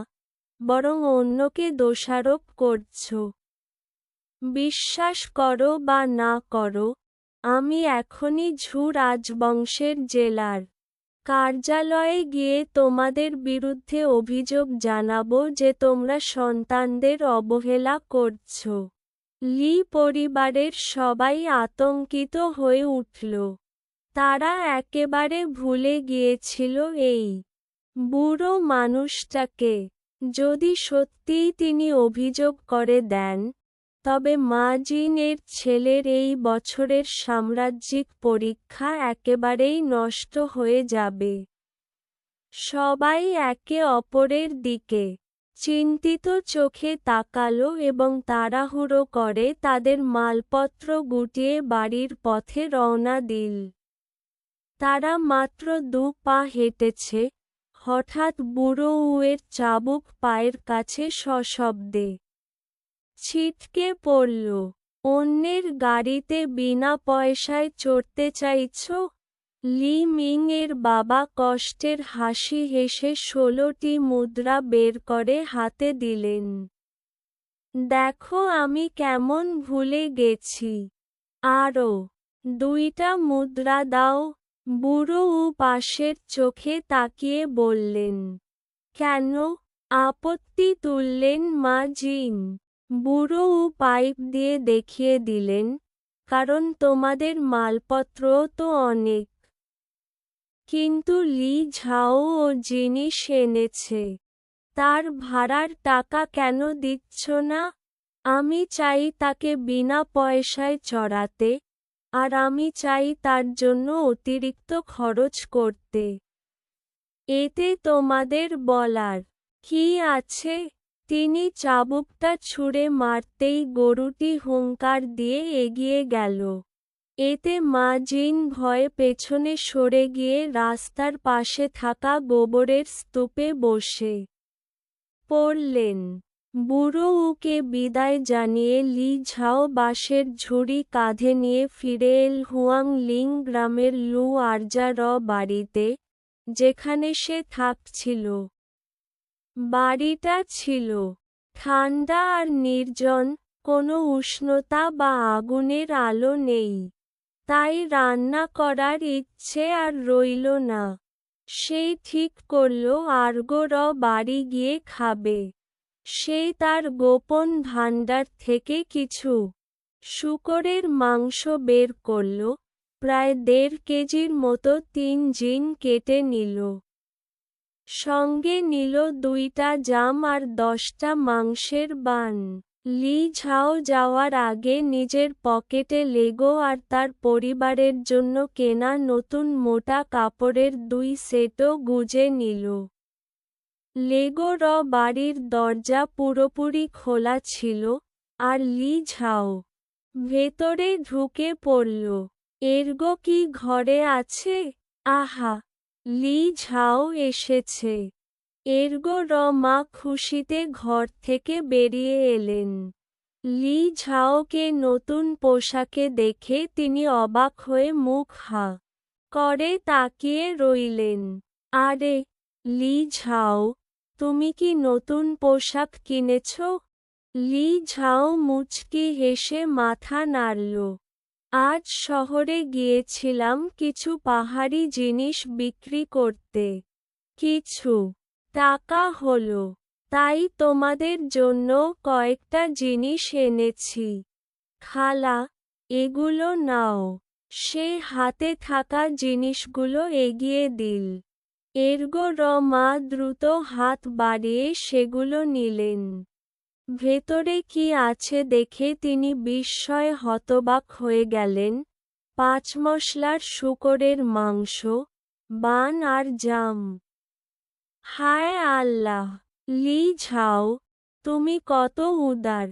বরং অন্যকে দোষারোপ করছ। বিশ্বাস করো বা না করো, আমি এখনই ঝু রাজবংশের জেলার কার্যালয়ে গিয়ে তোমাদের বিরুদ্ধে অভিযোগ জানাবো যে তোমরা সন্তানদের অবহেলা করছ। লি পরিবারের সবাই আতঙ্কিত হয়ে উঠল। তারা একেবারে ভুলে গিয়েছিল এই বুড়ো মানুষটাকে। যদি সত্যিই তিনি অভিযোগ করে দেন, তবে মা জিন এর ছেলের এই বছরের সাম্রাজ্যিক পরীক্ষা একেবারেই নষ্ট হয়ে যাবে। সবাই একে অপরের দিকে চিন্তিত চোখে তাকালো এবং তাড়াহুড়ো করে তাদের মালপত্র গুটিয়ে বাড়ির পথে রওনা দিল। তারা মাত্র 2 পা হেঁটেছে, হঠাৎ বুড়ো এর চাবুক পায়ের কাছে সশব্দে ছিটকে পড়ল। অন্যের গাড়িতে বিনা পয়সায় চড়তে চাইছ? লি মিং এর বাবা কষ্টের হাসি হেসে 16টি মুদ্রা বের করে হাতে দিলেন। দেখো আমি কেমন ভুলে গেছি। আরও 2টা মুদ্রা দাও। বুড়ো পাশের চোখে তাকিয়ে বললেন। কেন? আপত্তি তুললেন মা জিন। বুড়ো পাইপ দিয়ে দেখিয়ে দিলেন, কারণ তোমাদের মালপত্রও তো অনেক। কিন্তু লি ঝাও ও জিনিস এনেছে, তার ভাড়ার টাকা কেন দিচ্ছ না? আমি চাই তাকে বিনা পয়সায় চড়াতে, আর আমি চাই তার জন্য অতিরিক্ত খরচ করতে। এতে তোমাদের বলার কি আছে? তিনি চাবুকটা ছুঁড়ে মারতেই গরুটি হুঙ্কার দিয়ে এগিয়ে গেল। এতে মা জিন ভয়ে পেছনে সরে গিয়ে রাস্তার পাশে থাকা গোবরের স্তূপে বসে পড়লেন। বুড়ো উকে বিদায় জানিয়ে লি ঝাও বাঁশের ঝুড়ি কাঁধে নিয়ে ফিরে এল হুয়াং লিং গ্রামের লু আরজা র বাড়িতে, যেখানে সে থাকছিল। বাড়িটা ছিল ঠান্ডা আর নির্জন, কোনো উষ্ণতা বা আগুনের আলো নেই। তাই রান্না করার ইচ্ছে আর রইল না। সে ঠিক করল আর্গো র বাড়ি গিয়ে খাবে। সে তার গোপন ভাণ্ডার থেকে কিছু শূকরের মাংস বের করল, প্রায় 1.5 কেজির মতো 3 জিন কেটে নিল। সঙ্গে নিল 2টা জাম আর 10টা মাংসের বান। লি ঝাও যাওয়ার আগে নিজের পকেটে লেগো আর তার পরিবারের জন্য কেনা নতুন মোটা কাপড়ের 2 সেটও গুজে নিল। লেগো র বাড়ির দরজা পুরোপুরি খোলা ছিল, আর লি ঝাও ভেতরে ঢুকে পড়ল। এর্গো কি ঘরে আছে? আহা! লি ঝাও এসেছে। এর্গো র মা খুশিতে ঘর থেকে বেরিয়ে এলেন। লি ঝাওকে নতুন পোশাকে দেখে তিনি অবাক হয়ে মুখ হা করে তাকিয়ে রইলেন। আরে, লি ঝাও, তুমি কি নতুন পোশাক কিনেছ? লি ঝাও মুচকি হেসে মাথা নাড়ল। আজ শহরে গিয়েছিলাম কিছু পাহাড়ি জিনিস বিক্রি করতে। কিছু টাকা হলো, তাই তোমাদের জন্য কয়েকটা জিনিস এনেছি। খালা, এগুলো নাও। সে হাতে থাকা জিনিসগুলো এগিয়ে দিল। এর্গো র মা দ্রুত হাত বাড়িয়ে সেগুলো নিলেন। ভেতরে কি আছে দেখে তিনি বিস্ময়ে হতবাক হয়ে গেলেন। 5 মশলার শূকরের মাংস, বান আর জাম। হায় আল্লাহ! লি ঝাও, তুমি কত উদার!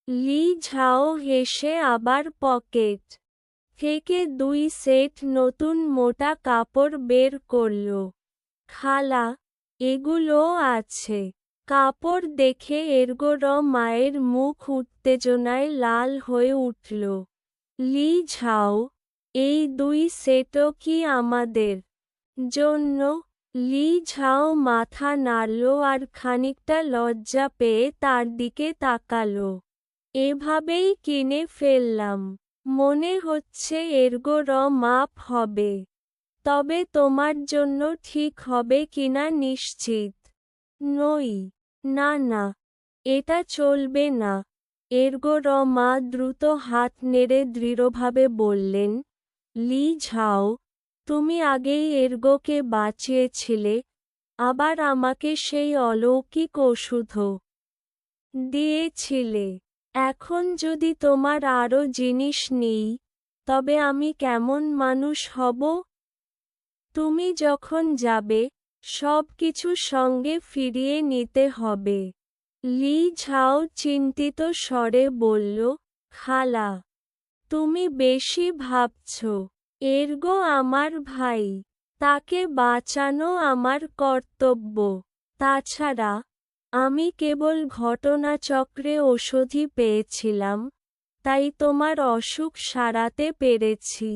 লি ঝাও হেসে আবার পকেট থেকে 2 সেট নতুন মোটা কাপড় বের করল। খালা, এগুলোও আছে। কাপড় দেখে এর্গো র মায়ের মুখ উত্তেজনায় লাল হয়ে উঠল। লি ঝাও, এই 2 সেটও কি আমাদের জন্য? লি ঝাও মাথা নাড়ল আর খানিকটা লজ্জা পেয়ে তার দিকে তাকাল। এভাবেই কিনে ফেললাম। মনে হচ্ছে এর্গো র মাপ হবে। তবে তোমার জন্য ঠিক হবে কিনা নিশ্চিত নই। না না, এটা চলবে না। এর্গো র মা দ্রুত হাত নেড়ে দৃঢ়ভাবে বললেন, লি ঝাও, তুমি আগেই এর্গোকে বাঁচিয়েছিলে, আবার আমাকে সেই অলৌকিক ওষুধও দিয়েছিলে। এখন যদি তোমার আরও জিনিস নেই, তবে আমি কেমন মানুষ হব? তুমি যখন যাবে, সব কিছু সঙ্গে ফিরিয়ে নিতে হবে। লি ঝাও চিন্তিত স্বরে বলল, খালা, তুমি বেশি ভাবছ। এর্গো আমার ভাই। তাকে বাঁচানো আমার কর্তব্য। তাছাড়া, আমি কেবল ঘটনাচক্রে ওষুধই পেয়েছিলাম, তাই তোমার অসুখ সারাতে পেরেছি।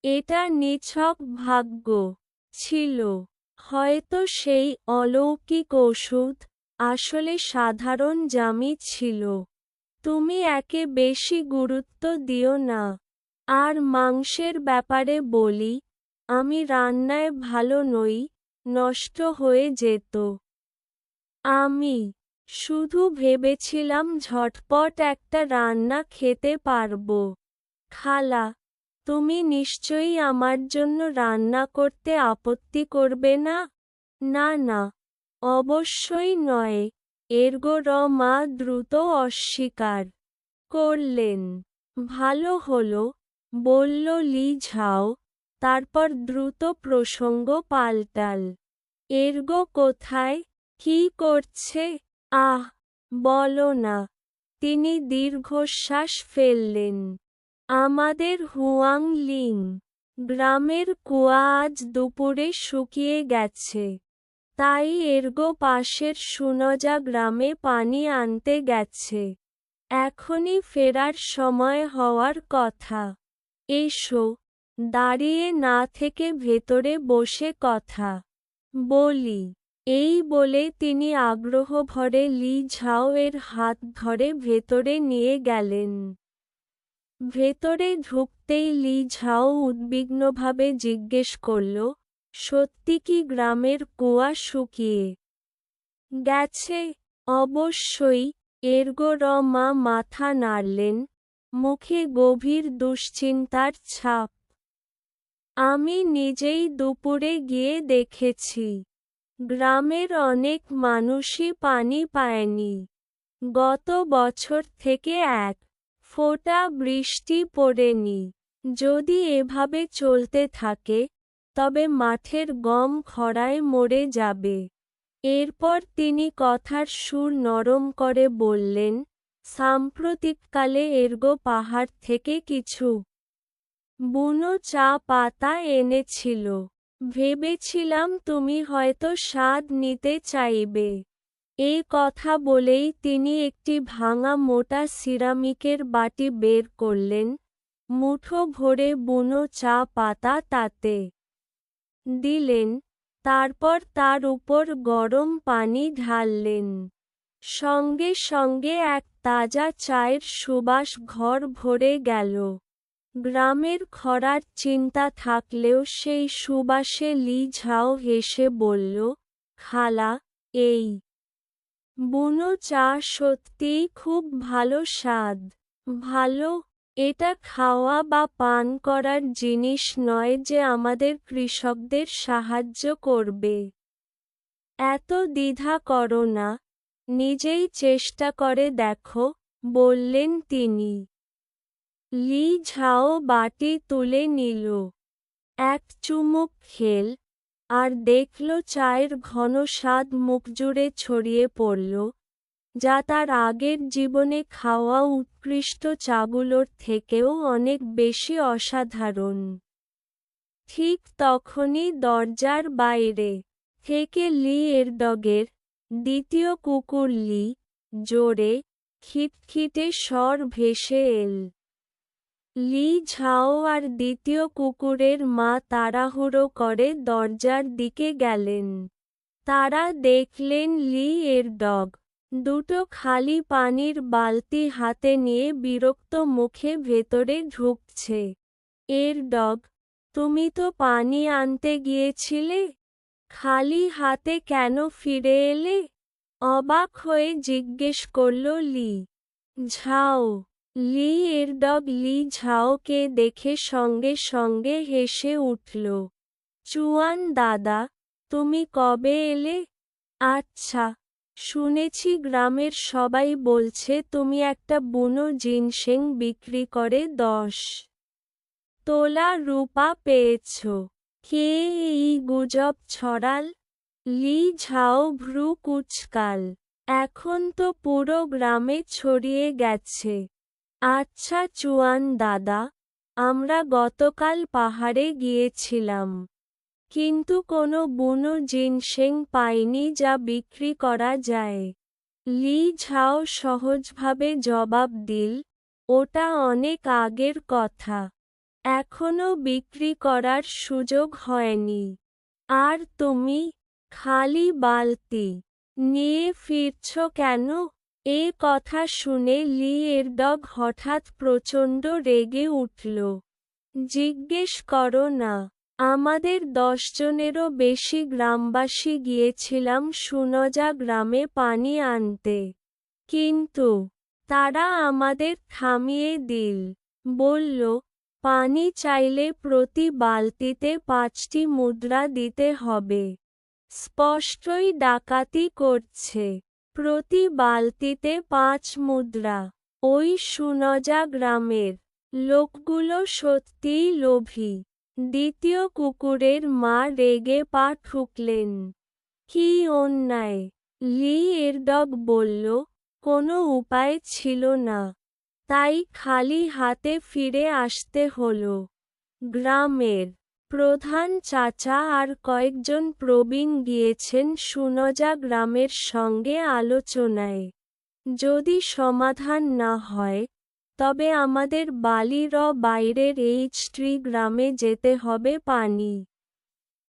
এটা নিছক ভাগ্য ছিল। হয়তো সেই অলৌকিক ওষুধ আসলে সাধারণ জামই ছিল। তুমি একে বেশি গুরুত্ব দিও না। আর মাংসের ব্যাপারে বলি, আমি রান্নায় ভালো নই, নষ্ট হয়ে যেত। আমি শুধু ভেবেছিলাম ঝটপট একটা রান্না খেতে পারব। খালা, তুমি নিশ্চয়ই আমার জন্য রান্না করতে আপত্তি করবে না? না না, অবশ্যই নয়। এর্গো র মা দ্রুত অস্বীকার করলেন। ভালো হলো, বলল লি ঝাও, তারপর দ্রুত প্রসঙ্গ পাল্টাল। এর্গো কোথায়, কি করছে? আহ, বলো না। তিনি দীর্ঘশ্বাস ফেললেন। আমাদের হুয়াং লিং গ্রামের কুয়া আজ দুপুরে শুকিয়ে গেছে। তাই এর্গো পাশের সুনজা গ্রামে পানি আনতে গেছে। এখনই ফেরার সময় হওয়ার কথা। এসো, দাঁড়িয়ে না থেকে ভেতরে বসে কথা বলি। এই বলে তিনি আগ্রহভরে লি ঝাও এর হাত ধরে ভেতরে নিয়ে গেলেন। ভেতরে ঢুকতেই লি ঝাও উদ্বিগ্নভাবে জিজ্ঞেস করল, সত্যি কি গ্রামের কুয়া শুকিয়ে গেছে? অবশ্যই, এর্গো র মা মাথা নাড়লেন, মুখে গভীর দুশ্চিন্তার ছাপ। আমি নিজেই দুপুরে গিয়ে দেখেছি। গ্রামের অনেক মানুষই পানি পায়নি। গত বছর থেকে এক ফোঁটা বৃষ্টি পড়েনি। যদি এভাবে চলতে থাকে, তবে মাঠের গম খরায় মরে যাবে। এরপর তিনি কথার সুর নরম করে বললেন, সাম্প্রতিককালে এর্গো পাহাড় থেকে কিছু বুনো চা পাতা এনেছিল। ভেবেছিলাম তুমি হয়তো স্বাদ নিতে চাইবে। এই কথা বলেই তিনি একটি ভাঙা মোটা সিরামিকের বাটি বের করলেন, মুঠো ভরে বুনো চা পাতা তাতে দিলেন, তারপর তার উপর গরম পানি ঢাললেন। সঙ্গে সঙ্গে এক তাজা চায়ের সুবাস ঘর ভরে গেল। গ্রামের খরার চিন্তা থাকলেও সেই সুবাসে লি ঝাও হেসে বলল, খালা, এই বুনো চা সত্যিই খুব ভালো স্বাদ। ভালো, এটা খাওয়া বা পান করার জিনিস নয় যে আমাদের কৃষকদের সাহায্য করবে। এত দ্বিধা করো না, নিজেই চেষ্টা করে দেখো, বললেন তিনি। লি ঝাও বাটি তুলে নিল। এক চুমুক খেল, আর দেখল চায়ের ঘন স্বাদ মুখজুড়ে ছড়িয়ে পড়ল, যা তার আগের জীবনে খাওয়া উৎকৃষ্ট চাগুলোর থেকেও অনেক বেশি অসাধারণ। ঠিক তখনই দরজার বাইরে থেকে লি এর ডগের দ্বিতীয় কুকুর লি, জোরে, খিটখিটে স্বর ভেসে এল। লি ঝাও আর দ্বিতীয় কুকুরের মা তাড়াহুড়ো করে দরজার দিকে গেলেন। তারা দেখলেন লি এর ডগ দুটো খালি পানির বালতি হাতে নিয়ে বিরক্ত মুখে ভেতরে ঢুকছে। এর ডগ, তুমি তো পানি আনতে গিয়েছিলে, খালি হাতে কেন ফিরে এলে? অবাক হয়ে জিজ্ঞেস করল লি ঝাও। লি এর ডগ লি ঝাওকে দেখে সঙ্গে সঙ্গে হেসে উঠল। চুয়ান দাদা, তুমি কবে এলে? আচ্ছা, শুনেছি গ্রামের সবাই বলছে তুমি একটা বুনো জিনসেং বিক্রি করে 10 তোলা রূপা পেয়েছ। কে এই গুজব ছড়াল? লি ঝাও ভ্রু কুঁচকাল। এখন তো পুরো গ্রামে ছড়িয়ে গেছে। আচ্ছা চুয়ান দাদা, আমরা গতকাল পাহাড়ে গিয়েছিলাম, কিন্তু কোনো বুনো জিনসেং পাইনি যা বিক্রি করা যায়। লি ঝাও সহজভাবে জবাব দিল, ওটা অনেক আগের কথা। এখনো বিক্রি করার সুযোগ হয়নি। আর তুমি, খালি বালতি নিয়ে ফিরছ কেন? এ কথা শুনে লি এর ডগ হঠাৎ প্রচণ্ড রেগে উঠল। জিজ্ঞেস করো না, আমাদের 10 জনেরও বেশি গ্রামবাসী গিয়েছিলাম সুনজা গ্রামে পানি আনতে। কিন্তু তারা আমাদের থামিয়ে দিল। বলল, পানি চাইলে প্রতি বালতিতে 5টি মুদ্রা দিতে হবে। স্পষ্টই ডাকাতি করছে। প্রতি বালতিতে 5 মুদ্রা। ওই সুনজা গ্রামের লোকগুলো সত্যিই লোভী। দ্বিতীয় কুকুরের মা রেগে পা ঠুকলেন। কি অন্যায়? লি এরডগ বলল, কোনো উপায় ছিল না। তাই খালি হাতে ফিরে আসতে হলো। গ্রামের প্রধান চাচা আর কয়েকজন প্রবীণ গিয়েছেন সুনজা গ্রামের সঙ্গে আলোচনায়। যদি সমাধান না হয়, তবে আমাদের বালির বাইরের এইচট্রি গ্রামে যেতে হবে পানি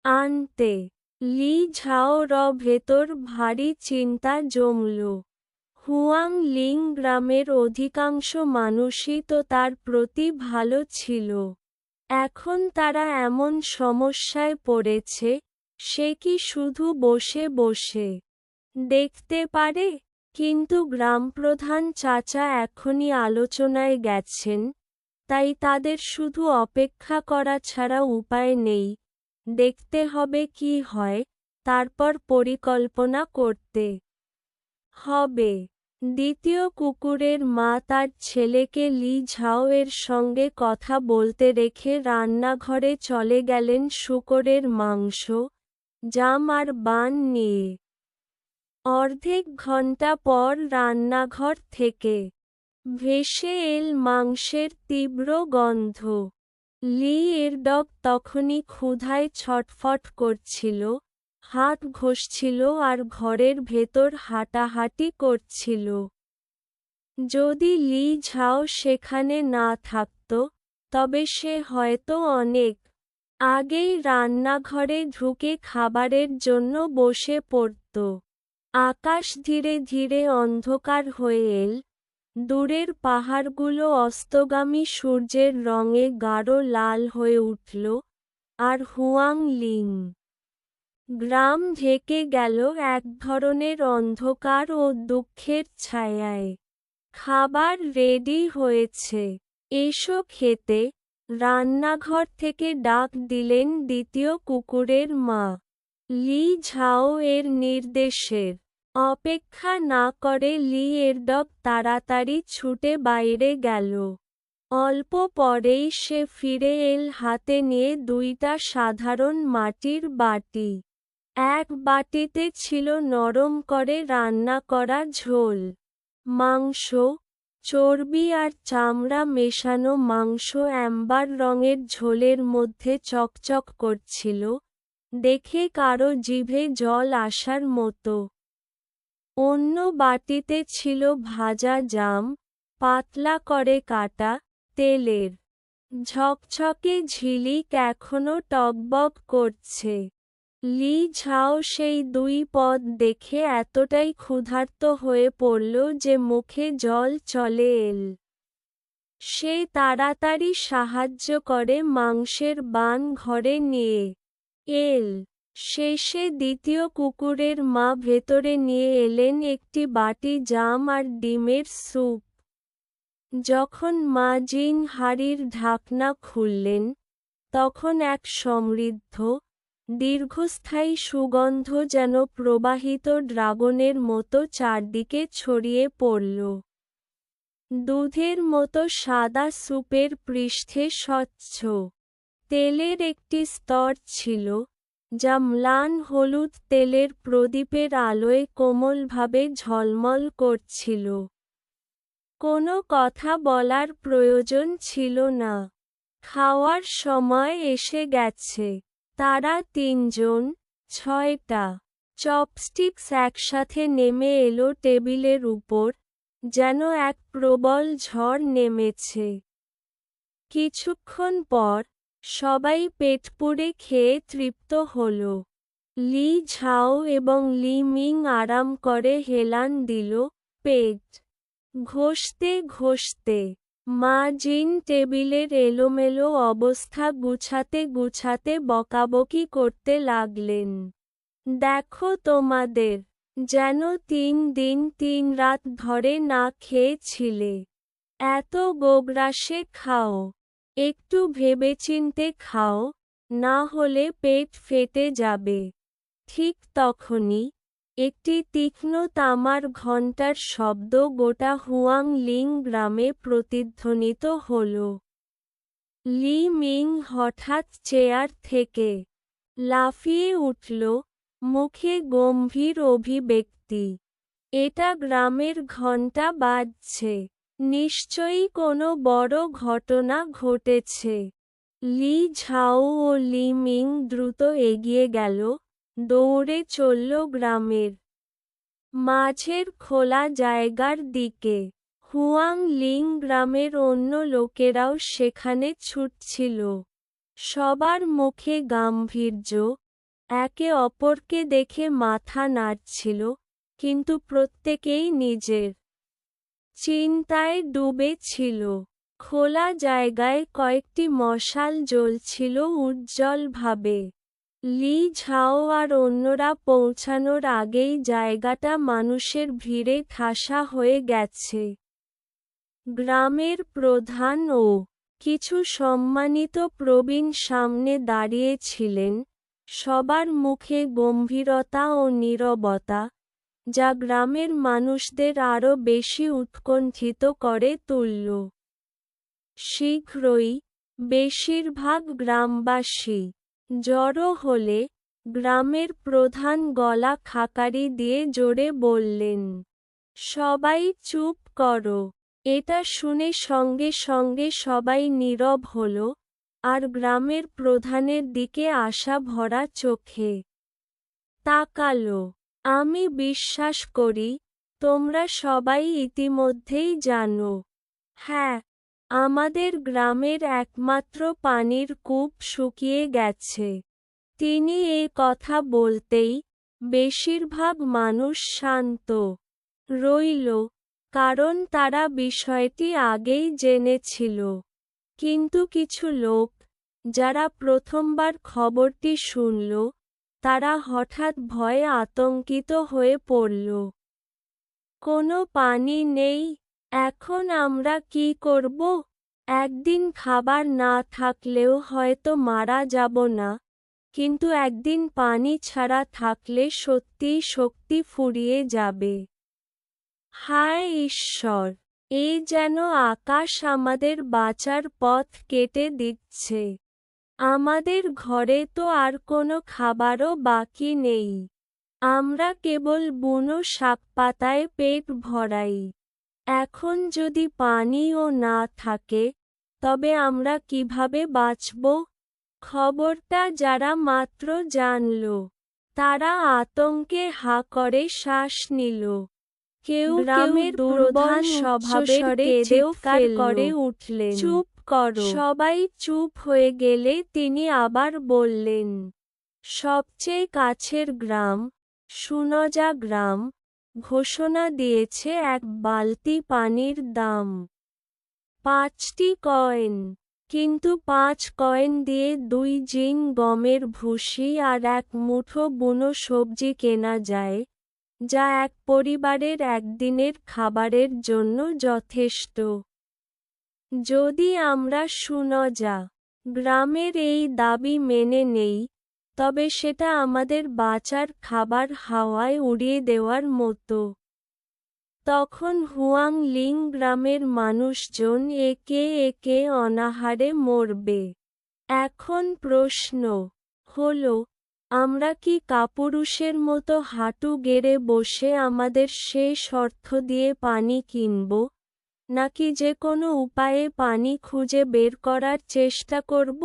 আনতে। লি ঝাওর ভেতর ভারী চিন্তা জমল। হুয়াং লিং গ্রামের অধিকাংশ মানুষই তো তার প্রতি ভালো ছিল। এখন তারা এমন সমস্যায় পড়েছে, সে কি শুধু বসে বসে দেখতে পারে? কিন্তু গ্রামপ্রধান চাচা এখনই আলোচনায় গেছেন, তাই তাদের শুধু অপেক্ষা করা ছাড়া উপায় নেই। দেখতে হবে কি হয়, তারপর পরিকল্পনা করতে হবে। দ্বিতীয় কুকুরের মা তার ছেলেকে লি ঝাও এর সঙ্গে কথা বলতে রেখে রান্নাঘরে চলে গেলেন শূকরের মাংস, জাম আর বান নিয়ে। অর্ধেক ঘণ্টা পর রান্নাঘর থেকে ভেসে এল মাংসের তীব্র গন্ধ। লি এরডগ তখনই ক্ষুধায় ছটফট করছিল, হাত ঘষছিল আর ঘরের ভেতর হাঁটাহাঁটি করছিল। যদি লি ঝাও সেখানে না থাকত, তবে সে হয়তো অনেক আগেই রান্নাঘরে ঢুকে খাবারের জন্য বসে পড়ত। আকাশ ধীরে ধীরে অন্ধকার হয়ে এল, দূরের পাহাড়গুলো অস্তগামী সূর্যের রঙে গাঢ় লাল হয়ে উঠল, আর হুয়াং লিং গ্রাম ঢেকে গেল এক ধরনের অন্ধকার ও দুঃখের ছায়ায়। খাবার রেডি হয়েছে, এসো খেতে, রান্নাঘর থেকে ডাক দিলেন দ্বিতীয় কুকুরের মা। লি ঝাও এর নির্দেশের অপেক্ষা না করে লি এরডগ তাড়াতাড়ি ছুটে বাইরে গেল। অল্প পরেই সে ফিরে এল হাতে নিয়ে দুইটা সাধারণ মাটির বাটি। এক বাটিতে ছিল নরম করে রান্না করা ঝোল মাংস, চর্বি আর চামড়া মেশানো মাংস অ্যাম্বার রঙের ঝোলের মধ্যে চকচক করছিল, দেখে কারো জিভে জল আসার মতো। অন্য বাটিতে ছিল ভাজা জাম, পাতলা করে কাটা, তেলের ঝকঝকে ঝিলিক এখনো টগবগ করছে। লি ঝাও সেই দুই পদ দেখে এতটাই ক্ষুধার্ত হয়ে পড়ল যে মুখে জল চলে এল। সে তাড়াতাড়ি সাহায্য করে মাংসের বান ঘরে নিয়ে এল। শেষে দ্বিতীয় কুকুরের মা ভেতরে নিয়ে এলেন একটি বাটি জাম আর ডিমের স্যুপ। যখন মা জিন হাঁড়ির ঢাকনা খুললেন, তখন এক সমৃদ্ধ, দীর্ঘস্থায়ী সুগন্ধ যেন প্রবাহিত ড্রাগনের মতো চারদিকে ছড়িয়ে পড়ল। দুধের মতো সাদা স্যুপের পৃষ্ঠে স্বচ্ছ তেলের একটি স্তর ছিল, যা ম্লান হলুদ তেলের প্রদীপের আলোয় কোমলভাবে ঝলমল করছিল। কোনো কথা বলার প্রয়োজন ছিল না। খাওয়ার সময় এসে গেছে। তারা তিনজন, 6টা চপস্টিক্স একসাথে নেমে এলো টেবিলের উপর, যেন এক প্রবল ঝড় নেমেছে। কিছুক্ষণ পর, সবাই পেট পুড়ে খেয়ে তৃপ্ত হল। লি ঝাও এবং লি মিং আরাম করে হেলান দিল, পেট ঘষতে ঘষতে। মা জিন টেবিলের এলোমেলো অবস্থা গুছাতে গুছাতে বকাবকি করতে লাগলেন। দেখো তোমাদের, যেন 3 দিন 3 রাত ধরে না খেয়েছিলে। এত গোগ্রাসে খাও, একটু ভেবেচিন্তে খাও, না হলে পেট ফেটে যাবে। ঠিক তখনই একটি তীক্ষ্ণ তামার ঘণ্টার শব্দ গোটা হুয়াং লিং গ্রামে প্রতিধ্বনিত হল। লি মিং হঠাৎ চেয়ার থেকে লাফিয়ে উঠল, মুখে গম্ভীর অভিব্যক্তি। এটা গ্রামের ঘণ্টা বাজছে। নিশ্চয়ই কোনো বড় ঘটনা ঘটেছে। লি ঝাও ও লি মিং দ্রুত এগিয়ে গেল, দৌড়ে চলল গ্রামের মাঝের খোলা জায়গার দিকে। হুয়াং লিং গ্রামের অন্য লোকেরাও সেখানে ছুটছিল। সবার মুখে গাম্ভীর্য, একে অপরকে দেখে মাথা নাড়ছিল, কিন্তু প্রত্যেকেই নিজের চিন্তায় ডুবে ছিল। খোলা জায়গায় কয়েকটি মশাল জ্বলছিল উজ্জ্বলভাবে। লি ঝাও আর অন্যরা পৌঁছানোর আগেই জায়গাটা মানুষের ভিড়ে ঠাসা হয়ে গেছে। গ্রামের প্রধান ও কিছু সম্মানিত প্রবীণ সামনে দাঁড়িয়েছিলেন, সবার মুখে গম্ভীরতা ও নীরবতা, যা গ্রামের মানুষদের আরও বেশি উৎকণ্ঠিত করে তুলল। শীঘ্রই বেশিরভাগ গ্রামবাসী জড়ো হলে গ্রামের প্রধান গলা খাকারি দিয়ে জোরে বললেন, সবাই চুপ করো। এটা শুনে সঙ্গে সঙ্গে সবাই নীরব হল, আর গ্রামের প্রধানের দিকে আশা ভরা চোখে তাকালো। আমি বিশ্বাস করি, তোমরা সবাই ইতিমধ্যেই জানো। হ্যাঁ, আমাদের গ্রামের একমাত্র পানির কূপ শুকিয়ে গেছে। তিনি এ কথা বলতেই বেশিরভাগ মানুষ শান্ত রইল, কারণ তারা বিষয়টি আগেই জেনেছিল। কিন্তু কিছু লোক, যারা প্রথমবার খবরটি শুনল, তারা হঠাৎ ভয়ে আতঙ্কিত হয়ে পড়ল। কোনো পানি নেই, এখন আমরা কি করব? একদিন খাবার না থাকলেও হয়তো মারা যাব না, কিন্তু একদিন পানি ছাড়া থাকলে সত্যিই শক্তি ফুরিয়ে যাবে। হায় ঈশ্বর! এ যেন আকাশ আমাদের বাঁচার পথ কেটে দিচ্ছে। আমাদের ঘরে তো আর কোনো খাবারও বাকি নেই। আমরা কেবল বুনো শাকপাতায় পেট ভরাই। এখন যদি পানিও না থাকে, তবে আমরা কিভাবে বাঁচব? খবরটা যারা মাত্র জানল, তারা আতঙ্কে হা করে শ্বাস নিল। কেউ গ্রামের দুর্বল স্বভাবের চিৎকার করে উঠলেন, চুপ করো। সবাই চুপ হয়ে গেলে তিনি আবার বললেন, সবচেয়ে কাছের গ্রাম, সুনজা গ্রাম, ঘোষণা দিয়েছে এক বালতি পানির দাম 5টি কয়েন। কিন্তু 5 কয়েন দিয়ে 2 জিং গমের ভুসি আর এক মুঠো বুনো সবজি কেনা যায়, যা এক পরিবারের একদিনের খাবারের জন্য যথেষ্ট। যদি আমরা সুনজা গ্রামের এই দাবি মেনে নেই, তবে সেটা আমাদের বাঁচার খাবার হাওয়ায় উড়িয়ে দেওয়ার মতো। তখন হুয়াং লিং গ্রামের মানুষজন একে একে অনাহারে মরবে। এখন প্রশ্ন হল, আমরা কি কাপুরুষের মতো হাঁটু গেড়ে বসে আমাদের শেষ অর্থ দিয়ে পানি কিনব, নাকি যে কোনো উপায়ে পানি খুঁজে বের করার চেষ্টা করব?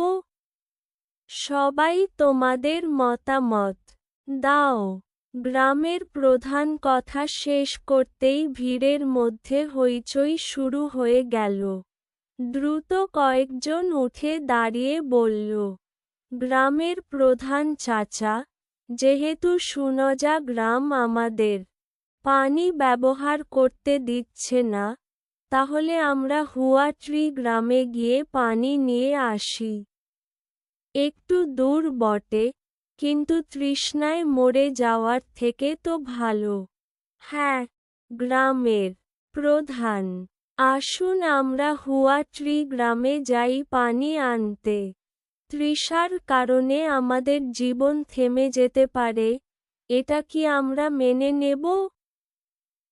সবাই তোমাদের মতামত দাও। গ্রামের প্রধান কথা শেষ করতেই ভিড়ের মধ্যে হইচই শুরু হয়ে গেল। দ্রুত কয়েকজন উঠে দাঁড়িয়ে বলল, গ্রামের প্রধান চাচা, যেহেতু সুনজা গ্রাম আমাদের পানি ব্যবহার করতে দিচ্ছে না, তাহলে আমরা হুয়াট্রি গ্রামে গিয়ে পানি নিয়ে আসি। একটু দূর বটে, কিন্তু তৃষ্ণায় মরে যাওয়ার থেকে তো ভালো। হ্যাঁ, গ্রামের প্রধান, আসুন আমরা হুয়াট্রি গ্রামে যাই পানি আনতে। তৃষার কারণে আমাদের জীবন থেমে যেতে পারে, এটা কি আমরা মেনে নেব?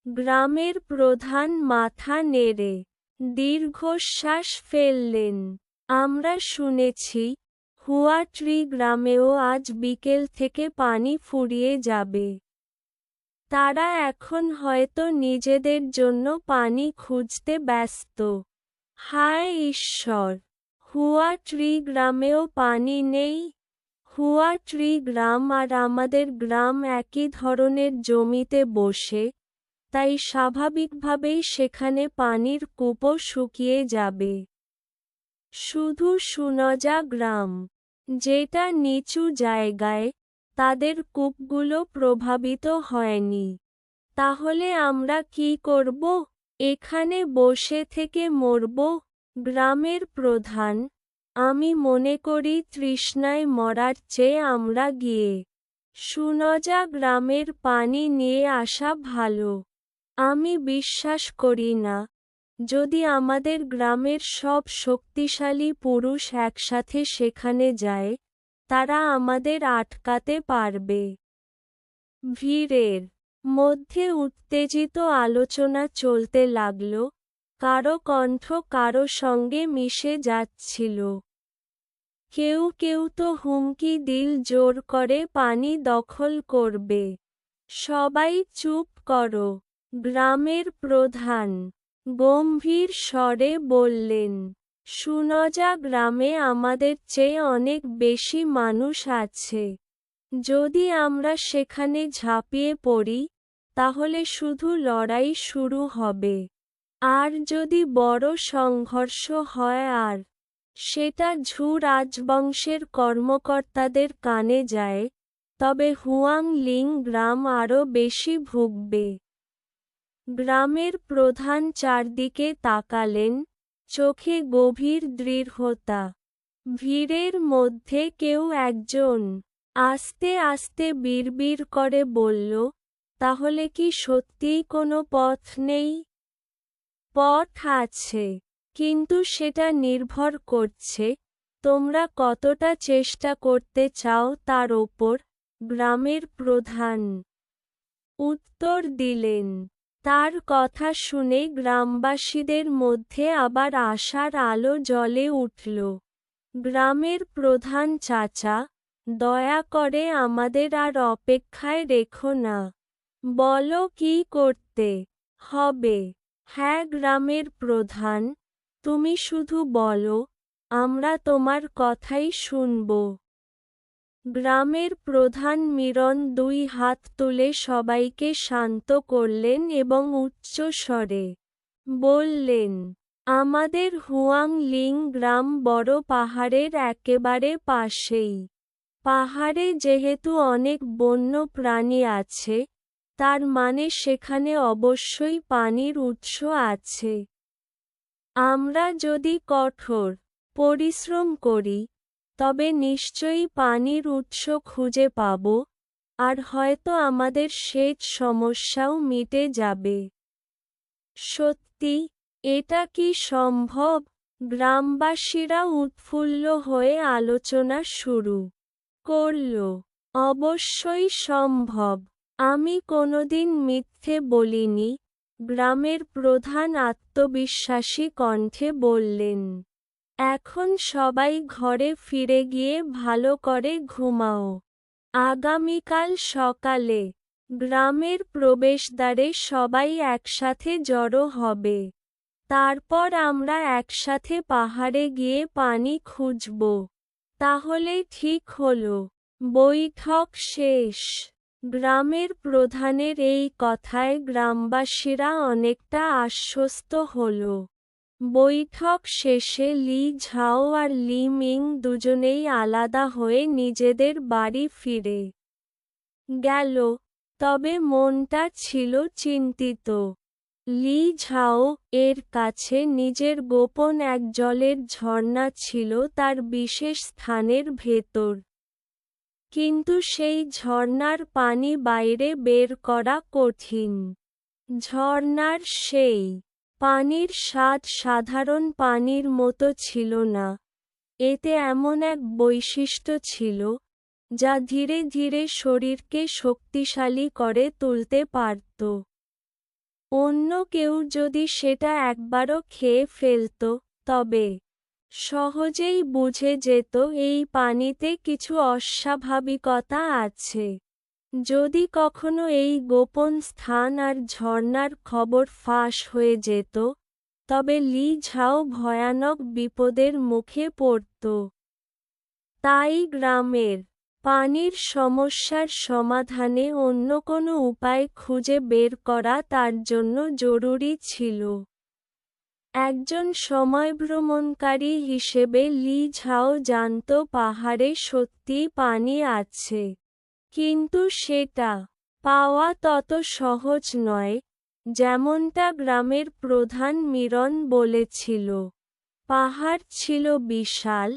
গ্রামের প্রধান মাথা নেড়ে দীর্ঘশ্বাস ফেললেন। আমরা শুনেছি, হুয়াট্রি গ্রামেও আজ বিকেল থেকে পানি ফুরিয়ে যাবে। তারা এখন হয়তো নিজেদের জন্য পানি খুঁজতে ব্যস্ত। হায় ঈশ্বর! হুয়াট্রি গ্রামেও পানি নেই? হুয়াট্রি গ্রাম আর আমাদের গ্রাম একই ধরনের জমিতে বসে, তাই স্বাভাবিকভাবেই সেখানে পানির কূপও শুকিয়ে যাবে। শুধু সুনজা গ্রাম, যেটা নিচু জায়গায়, তাদের কূপগুলো প্রভাবিত হয়নি। তাহলে আমরা কি করব? এখানে বসে থেকে মরব? গ্রামের প্রধান, আমি মনে করি তৃষ্ণায় মরার চেয়ে আমরা গিয়ে সুনজা গ্রামের পানি নিয়ে আসা ভালো। আমি বিশ্বাস করি না, যদি আমাদের গ্রামের সব শক্তিশালী পুরুষ একসাথে সেখানে যায়, তারা আমাদের আটকাতে পারবে। ভিড়ের মধ্যে উত্তেজিত আলোচনা চলতে লাগল, কারো কণ্ঠ কারো সঙ্গে মিশে যাচ্ছিল। কেউ কেউ তো হুমকি দিল জোর করে পানি দখল করবে। সবাই চুপ করো, গ্রামের প্রধান গম্ভীর স্বরে বললেন। সুনজা গ্রামে আমাদের চেয়ে অনেক বেশি মানুষ আছে। যদি আমরা সেখানে ঝাঁপিয়ে পড়ি, তাহলে শুধু লড়াই শুরু হবে। আর যদি বড় সংঘর্ষ হয় আর সেটা ঝু রাজবংশের কর্মকর্তাদের কানে যায়, তবে হুয়াং লিং গ্রাম আরও বেশি ভুগবে। গ্রামের প্রধান চারদিকে তাকালেন, চোখে গভীর দৃঢ়তা। ভিড়ের মধ্যে কেউ একজন আস্তে আস্তে বিড়বিড় করে বলল, তাহলে কি সত্যিই কোনো পথ নেই? পথ আছে, কিন্তু সেটা নির্ভর করছে তোমরা কতটা চেষ্টা করতে চাও তার ওপর। গ্রামের প্রধান উত্তর দিলেন। তার কথা শুনে গ্রামবাসীদের মধ্যে আবার আশার আলো জ্বলে উঠল। গ্রামের প্রধান চাচা, দয়া করে আমাদের আর অপেক্ষায় রেখো না। বলো কি করতে হবে। হ্যাঁ গ্রামের প্রধান, তুমি শুধু বলো, আমরা তোমার কথাই শুনব। গ্রামের প্রধান মিরন দুই হাত তুলে সবাইকে শান্ত করলেন এবং উচ্চ স্বরে বললেন, আমাদের হুয়াং লিং গ্রাম বড় পাহাড়ের একেবারে পাশেই। পাহাড়ে যেহেতু অনেক বন্য প্রাণী আছে, তার মানে সেখানে অবশ্যই পানির উৎস আছে। আমরা যদি কঠোর পরিশ্রম করি, তবে নিশ্চয়ই পানির উৎস খুঁজে পাব, আর হয়তো আমাদের সেচ সমস্যাও মিটে যাবে। সত্যি, এটা কি সম্ভব? গ্রামবাসীরা উৎফুল্ল হয়ে আলোচনা শুরু করল। অবশ্যই সম্ভব। আমি কোনোদিন মিথ্যে বলিনি, গ্রামের প্রধান আত্মবিশ্বাসী কণ্ঠে বললেন। এখন সবাই ঘরে ফিরে গিয়ে ভালো করে ঘুমাও। আগামীকাল সকালে গ্রামের প্রবেশদ্বারে সবাই একসাথে জড়ো হবে। তারপর আমরা একসাথে পাহাড়ে গিয়ে পানি খুঁজব। তাহলে ঠিক হলো। বৈঠক শেষ। গ্রামের প্রধানের এই কথায় গ্রামবাসীরা অনেকটা আশ্বস্ত হল। বৈঠক শেষে লি ঝাও আর লি মিং দুজনেই আলাদা হয়ে নিজেদের বাড়ি ফিরে গেল, তবে মনটা ছিল চিন্তিত। লি ঝাও এর কাছে নিজের গোপন এক জলের ঝর্ণা ছিল তার বিশেষ স্থানের ভেতর। কিন্তু সেই ঝর্ণার পানি বাইরে বের করা কঠিন। ঝর্ণার সেই পানির স্বাদ সাধারণ পানির মতো ছিল না। এতে এমন এক বৈশিষ্ট্য ছিল, যা ধীরে ধীরে শরীরকে শক্তিশালী করে তুলতে পারত। অন্য কেউ যদি সেটা একবারও খেয়ে ফেলত, তবে সহজেই বুঝে যেত এই পানিতে কিছু অস্বাভাবিকতা আছে। যদি কখনো এই গোপন স্থান আর ঝর্ণার খবর ফাঁস হয়ে যেত, তবে লি ঝাও ভয়ানক বিপদের মুখে পড়ত। তাই গ্রামের পানির সমস্যার সমাধানে অন্য কোনো উপায় খুঁজে বের করা তার জন্য জরুরি ছিল। একজন সময়ভ্রমণকারী হিসেবে লি ঝাও জানত পাহাড়ে সত্যিই পানি আছে। কিন্তু সেটা পাওয়া তত সহজ নয়, যেমনটা গ্রামের প্রধান মিরন বলেছিল। পাহাড় ছিল বিশাল,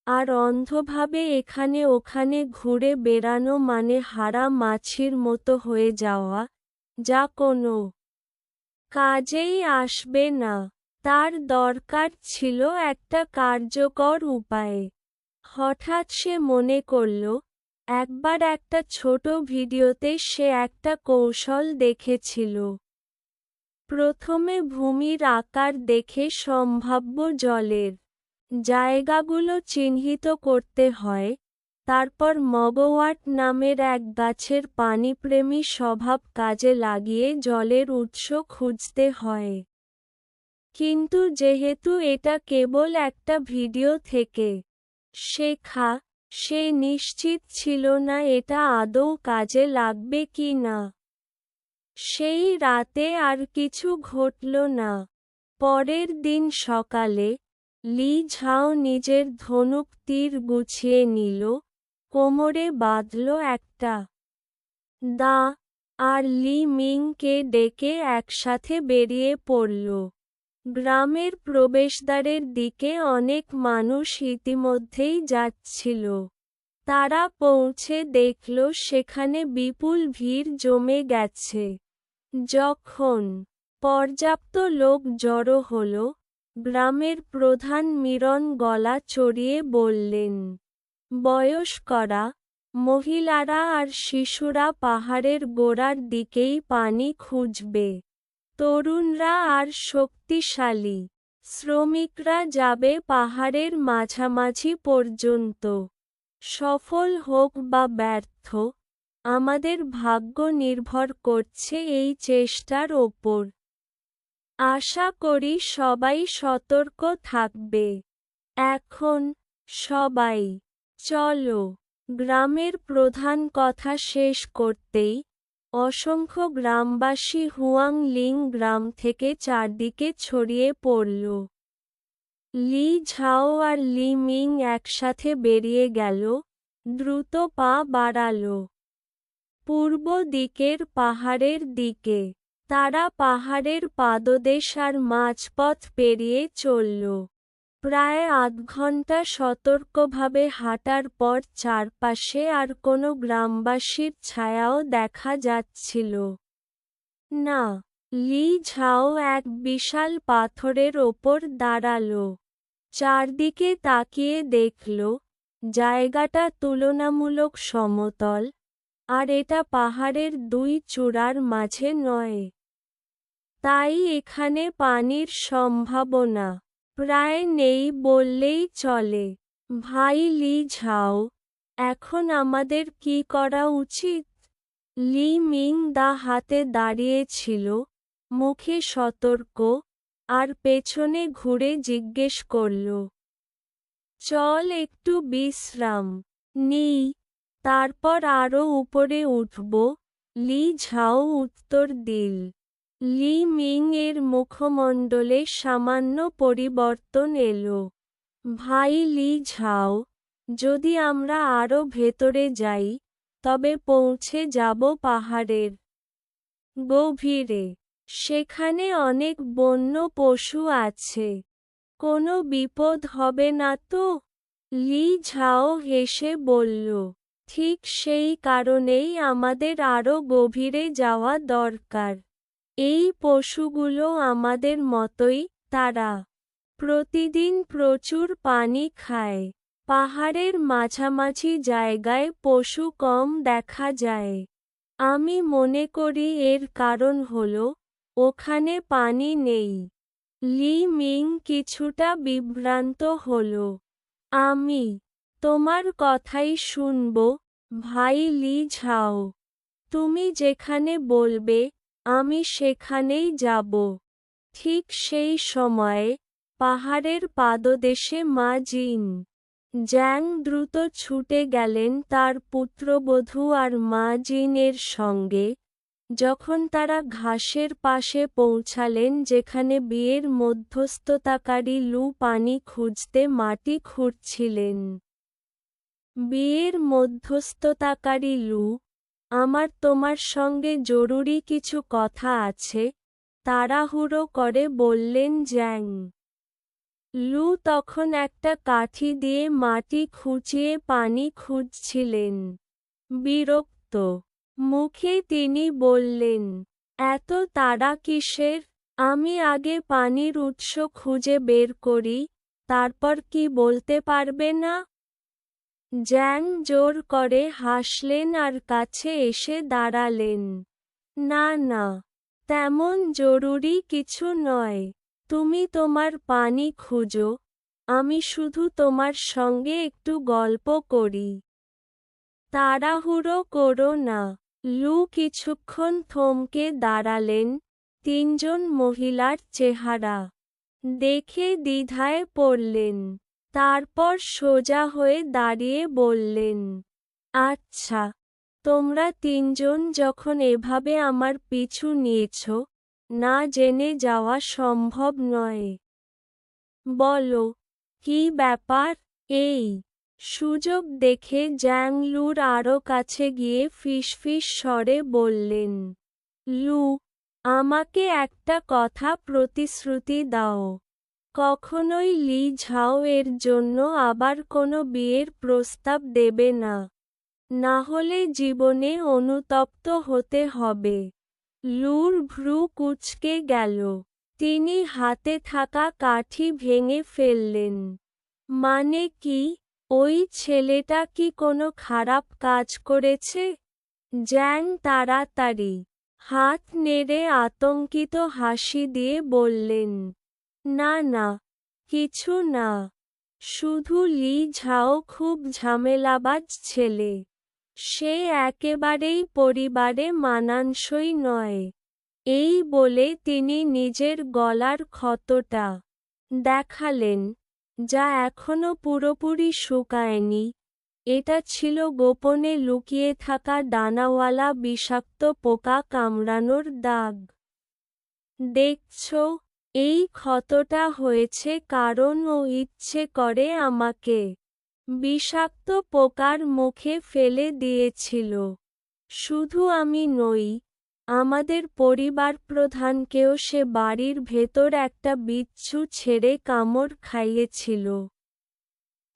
আর অন্ধভাবে এখানে ওখানে ঘুরে বেড়ানো মানে হারা মাছির মতো হয়ে যাওয়া, যা কোনো কাজেই আসবে না। তার দরকার ছিল একটা কার্যকর উপায়। হঠাৎ সে মনে করল, একবার একটা ছোট ভিডিওতে সে একটা কৌশল দেখেছিল। প্রথমে ভূমির আকার দেখে সম্ভাব্য জলের জায়গাগুলো চিহ্নিত করতে হয়, তারপর মগওয়াট নামের এক গাছের পানিপ্রেমী স্বভাব কাজে লাগিয়ে জলের উৎস খুঁজতে হয়। কিন্তু যেহেতু এটা কেবল একটা ভিডিও থেকে শেখা, সে নিশ্চিত ছিল না এটা আদৌ কাজে লাগবে কি না। সেই রাতে আর কিছু ঘটল না। পরের দিন সকালে, লি ঝাও নিজের ধনুক তীর গুছিয়ে নিল, কোমরে বাঁধল একটা দা, আর লি মিংকে ডেকে একসাথে বেরিয়ে পড়ল। গ্রামের প্রবেশদ্বারের দিকে অনেক মানুষ ইতিমধ্যেই যাচ্ছিল। তারা পৌঁছে দেখল সেখানে বিপুল ভিড় জমে গেছে। যখন পর্যাপ্ত লোক জড়ো হল, গ্রামের প্রধান মিরন গলা চড়িয়ে বললেন, বয়স্করা, মহিলারা আর শিশুরা পাহাড়ের গোড়ার দিকেই পানি খুঁজবে। তরুণরা আর শক্তিশালী শ্রমিকরা যাবে পাহাড়ের মাঝামাঝি পর্যন্ত। সফল হোক বা ব্যর্থ, আমাদের ভাগ্য নির্ভর করছে এই চেষ্টার ওপর। আশা করি সবাই সতর্ক থাকবে। এখন, সবাই, চলো। গ্রামের প্রধান কথা শেষ করতেই, অসংখ্য গ্রামবাসী হুয়াং লিং গ্রাম থেকে চারদিকে ছড়িয়ে পড়ল। লি ঝাও আর লি মিং একসাথে বেরিয়ে গেল, দ্রুত পা বাড়াল পূর্ব দিকের পাহাড়ের দিকে। তারা পাহাড়ের পাদদেশ আর মাঝপথ পেরিয়ে চলল। প্রায় আধ ঘন্টা সতর্কভাবে হাঁটার পর চারপাশে আর কোনো গ্রামবাসীর ছায়াও দেখা যাচ্ছিল না। লি ঝাও এক বিশাল পাথরের ওপর দাঁড়াল। চারদিকে তাকিয়ে দেখল, জায়গাটা তুলনামূলক সমতল, আর এটা পাহাড়ের দুই চূড়ার মাঝে নয়। তাই এখানে পানির সম্ভাবনা প্রায় নেই বললেই চলে। ভাই লি ঝাও, এখন আমাদের কি করা উচিত? লি মিং দা হাতে দাঁড়িয়েছিল, মুখে সতর্ক, আর পেছনে ঘুরে জিজ্ঞেস করল, চল একটু বিশ্রাম নিই, তারপর আরও উপরে উঠব। লি ঝাও উত্তর দিল। লি মিং এর মুখমণ্ডলে সামান্য পরিবর্তন এলো। ভাই লি ঝাও, যদি আমরা আরও ভেতরে যাই, তবে পৌঁছে যাব পাহাড়ের গভীরে। সেখানে অনেক বন্য পশু আছে। কোনো বিপদ হবে না তো? লি ঝাও হেসে বলল, ঠিক সেই কারণেই আমাদের আরও গভীরে যাওয়া দরকার। এই পশুগুলো আমাদের মতোই, তারা প্রতিদিন প্রচুর পানি খায়। পাহাড়ের মাঝামাঝি জায়গায় পশু কম দেখা যায়। আমি মনে করি এর কারণ হল, ওখানে পানি নেই। লি মিং কিছুটা বিভ্রান্ত হল। আমি তোমার কথাই শুনব, ভাই লি ঝাও। তুমি যেখানে বলবে, আমি সেখানেই যাব। ঠিক সেই সময়ে, পাহাড়ের পাদদেশে মা জিন জ্যাং দ্রুত ছুটে গেলেন তার পুত্রবধূ আর মা জিনের সঙ্গে। যখন তারা ঘাসের পাশে পৌঁছালেন যেখানে বিয়ের মধ্যস্থতাকারী লু পানি খুঁজতে মাটি খুঁড়ছিলেন। বিয়ের মধ্যস্থতাকারী লু, আমার তোমার সঙ্গে জরুরি কিছু কথা আছে, তাড়াহুড়ো করে বললেন জ্যাং। লু তখন একটা কাঠি দিয়ে মাটি খুঁচিয়ে পানি খুঁজছিলেন। বিরক্ত মুখে তিনি বললেন, এত তাড়া কিসের? আমি আগে পানির উৎস খুঁজে বের করি, তারপর কি বলতে পারবে না? জ্যাং জোর করে হাসলেন আর কাছে এসে দাঁড়ালেন। না না, তেমন জরুরি কিছু নয়। তুমি তোমার পানি খুঁজো, আমি শুধু তোমার সঙ্গে একটু গল্প করি। তাড়াহুড়ো করো না। লু কিছুক্ষণ থমকে দাঁড়ালেন, তিনজন মহিলার চেহারা দেখে দ্বিধায় পড়লেন। তারপর সোজা হয়ে দাঁড়িয়ে বললেন, আচ্ছা, তোমরা তিনজন যখন এভাবে আমার পিছু নিয়েছ, না জেনে যাওয়া সম্ভব নয়। বলো, কি ব্যাপার? এই সুযোগ দেখে জ্যাং লুর আরও কাছে গিয়ে ফিসফিস স্বরে বললেন, লু, আমাকে একটা কথা প্রতিশ্রুতি দাও। কখনোই লি ঝাও এর জন্য আবার কোনো বিয়ের প্রস্তাব দেবে না। না হলে জীবনে অনুতপ্ত হতে হবে। লুর ভ্রু কুঁচকে গেল। তিনি হাতে থাকা কাঠি ভেঙে ফেললেন। মানে কি? ওই ছেলেটা কি কোনো খারাপ কাজ করেছে? জ্যাং তাড়াতাড়ি হাত নেড়ে আতঙ্কিত হাসি দিয়ে বললেন, না না, কিছু না। শুধু লি ঝাও খুব ঝামেলাবাজ ছেলে। সে একেবারেই পরিবারে মানানসই নয়। এই বলে তিনি নিজের গলার ক্ষতটা দেখালেন, যা এখনো পুরোপুরি শুকায়নি। এটা ছিল গোপনে লুকিয়ে থাকা ডানাওয়ালা বিষাক্ত পোকা কামড়ানোর দাগ। দেখছো, এই ক্ষতটা হয়েছে কারণ ও ইচ্ছে করে আমাকে বিষাক্ত পোকার মুখে ফেলে দিয়েছিল। শুধু আমি নই, আমাদের পরিবার প্রধানকেও সে বাড়ির ভেতর একটা বিচ্ছু ছেড়ে কামড় খাইয়েছিল।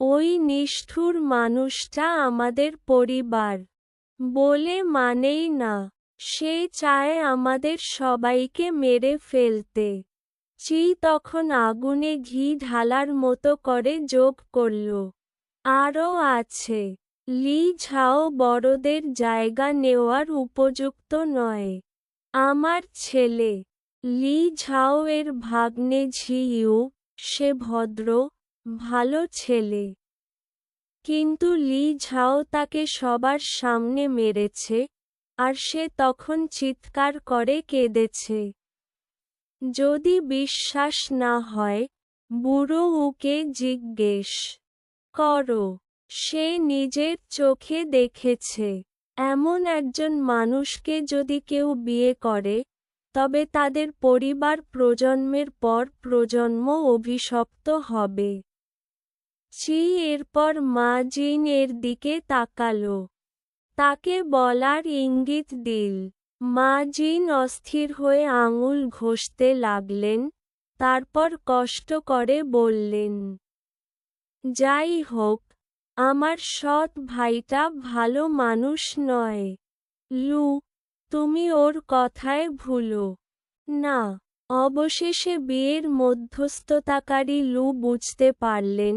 ওই নিষ্ঠুর মানুষটা আমাদের পরিবার বলে মানেই না। সে চায় আমাদের সবাইকে মেরে ফেলতে। চি তখন আগুনে ঘি ঢালার মতো করে যোগ করল, আরও আছে, লি ঝাও বড়দের জায়গা নেওয়ার উপযুক্ত নয়। আমার ছেলে, লি ঝাও এর ভাগ্নে ঝিইউ, সে ভদ্র, ভালো ছেলে। কিন্তু লি ঝাও তাকে সবার সামনে মেরেছে, আর সে তখন চিৎকার করে কেঁদেছে। যদি বিশ্বাস না হয়, বুড়ো উকে জিজ্ঞেস করো। সে নিজের চোখে দেখেছে। এমন একজন মানুষকে যদি কেউ বিয়ে করে, তবে তাদের পরিবার প্রজন্মের পর প্রজন্ম অভিশপ্ত হবে। চি এরপর মা জিন এর দিকে তাকালো। তাকে বলার ইঙ্গিত দিল। মা জিন অস্থির হয়ে আঙুল ঘষতে লাগলেন, তারপর কষ্ট করে বললেন, যাই হোক, আমার সৎ ভাইটা ভালো মানুষ নয়। লু, তুমি ওর কথায় ভুলো না। অবশেষে বিয়ের মধ্যস্থতাকারী লু বুঝতে পারলেন,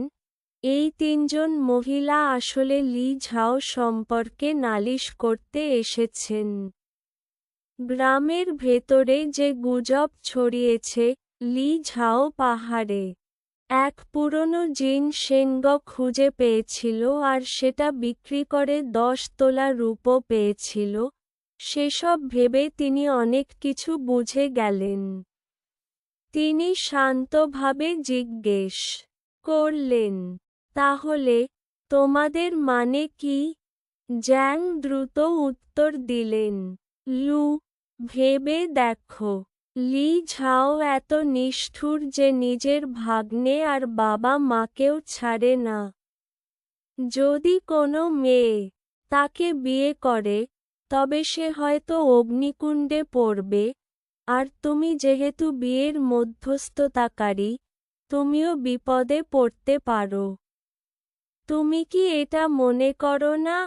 এই তিনজন মহিলা আসলে লি ঝাও সম্পর্কে নালিশ করতে এসেছেন। গ্রামের ভেতরে যে গুজব ছড়িয়েছে, লি ঝাও পাহাড়ে এক পুরনো জিন সেনগ খুঁজে পেয়েছিল আর সেটা বিক্রি করে 10 তোলা রূপো পেয়েছিল। সেসব ভেবে তিনি অনেক কিছু বুঝে গেলেন। তিনি শান্তভাবে জিজ্ঞেস করলেন, তাহলে তোমাদের মানে কি? জ্যাং দ্রুত উত্তর দিলেন, লু, ভেবে দেখো। লি ঝাও এত নিষ্ঠুর যে নিজের ভাগ্নে আর বাবা মাকেও ছাড়ে না। যদি কোনো মেয়ে তাকে বিয়ে করে, তবে সে হয়তো অগ্নিকুণ্ডে পড়বে, আর তুমি যেহেতু বিয়ের মধ্যস্থতাকারী, তুমিও বিপদে পড়তে পারো। তুমি কি এটা মনে করো না?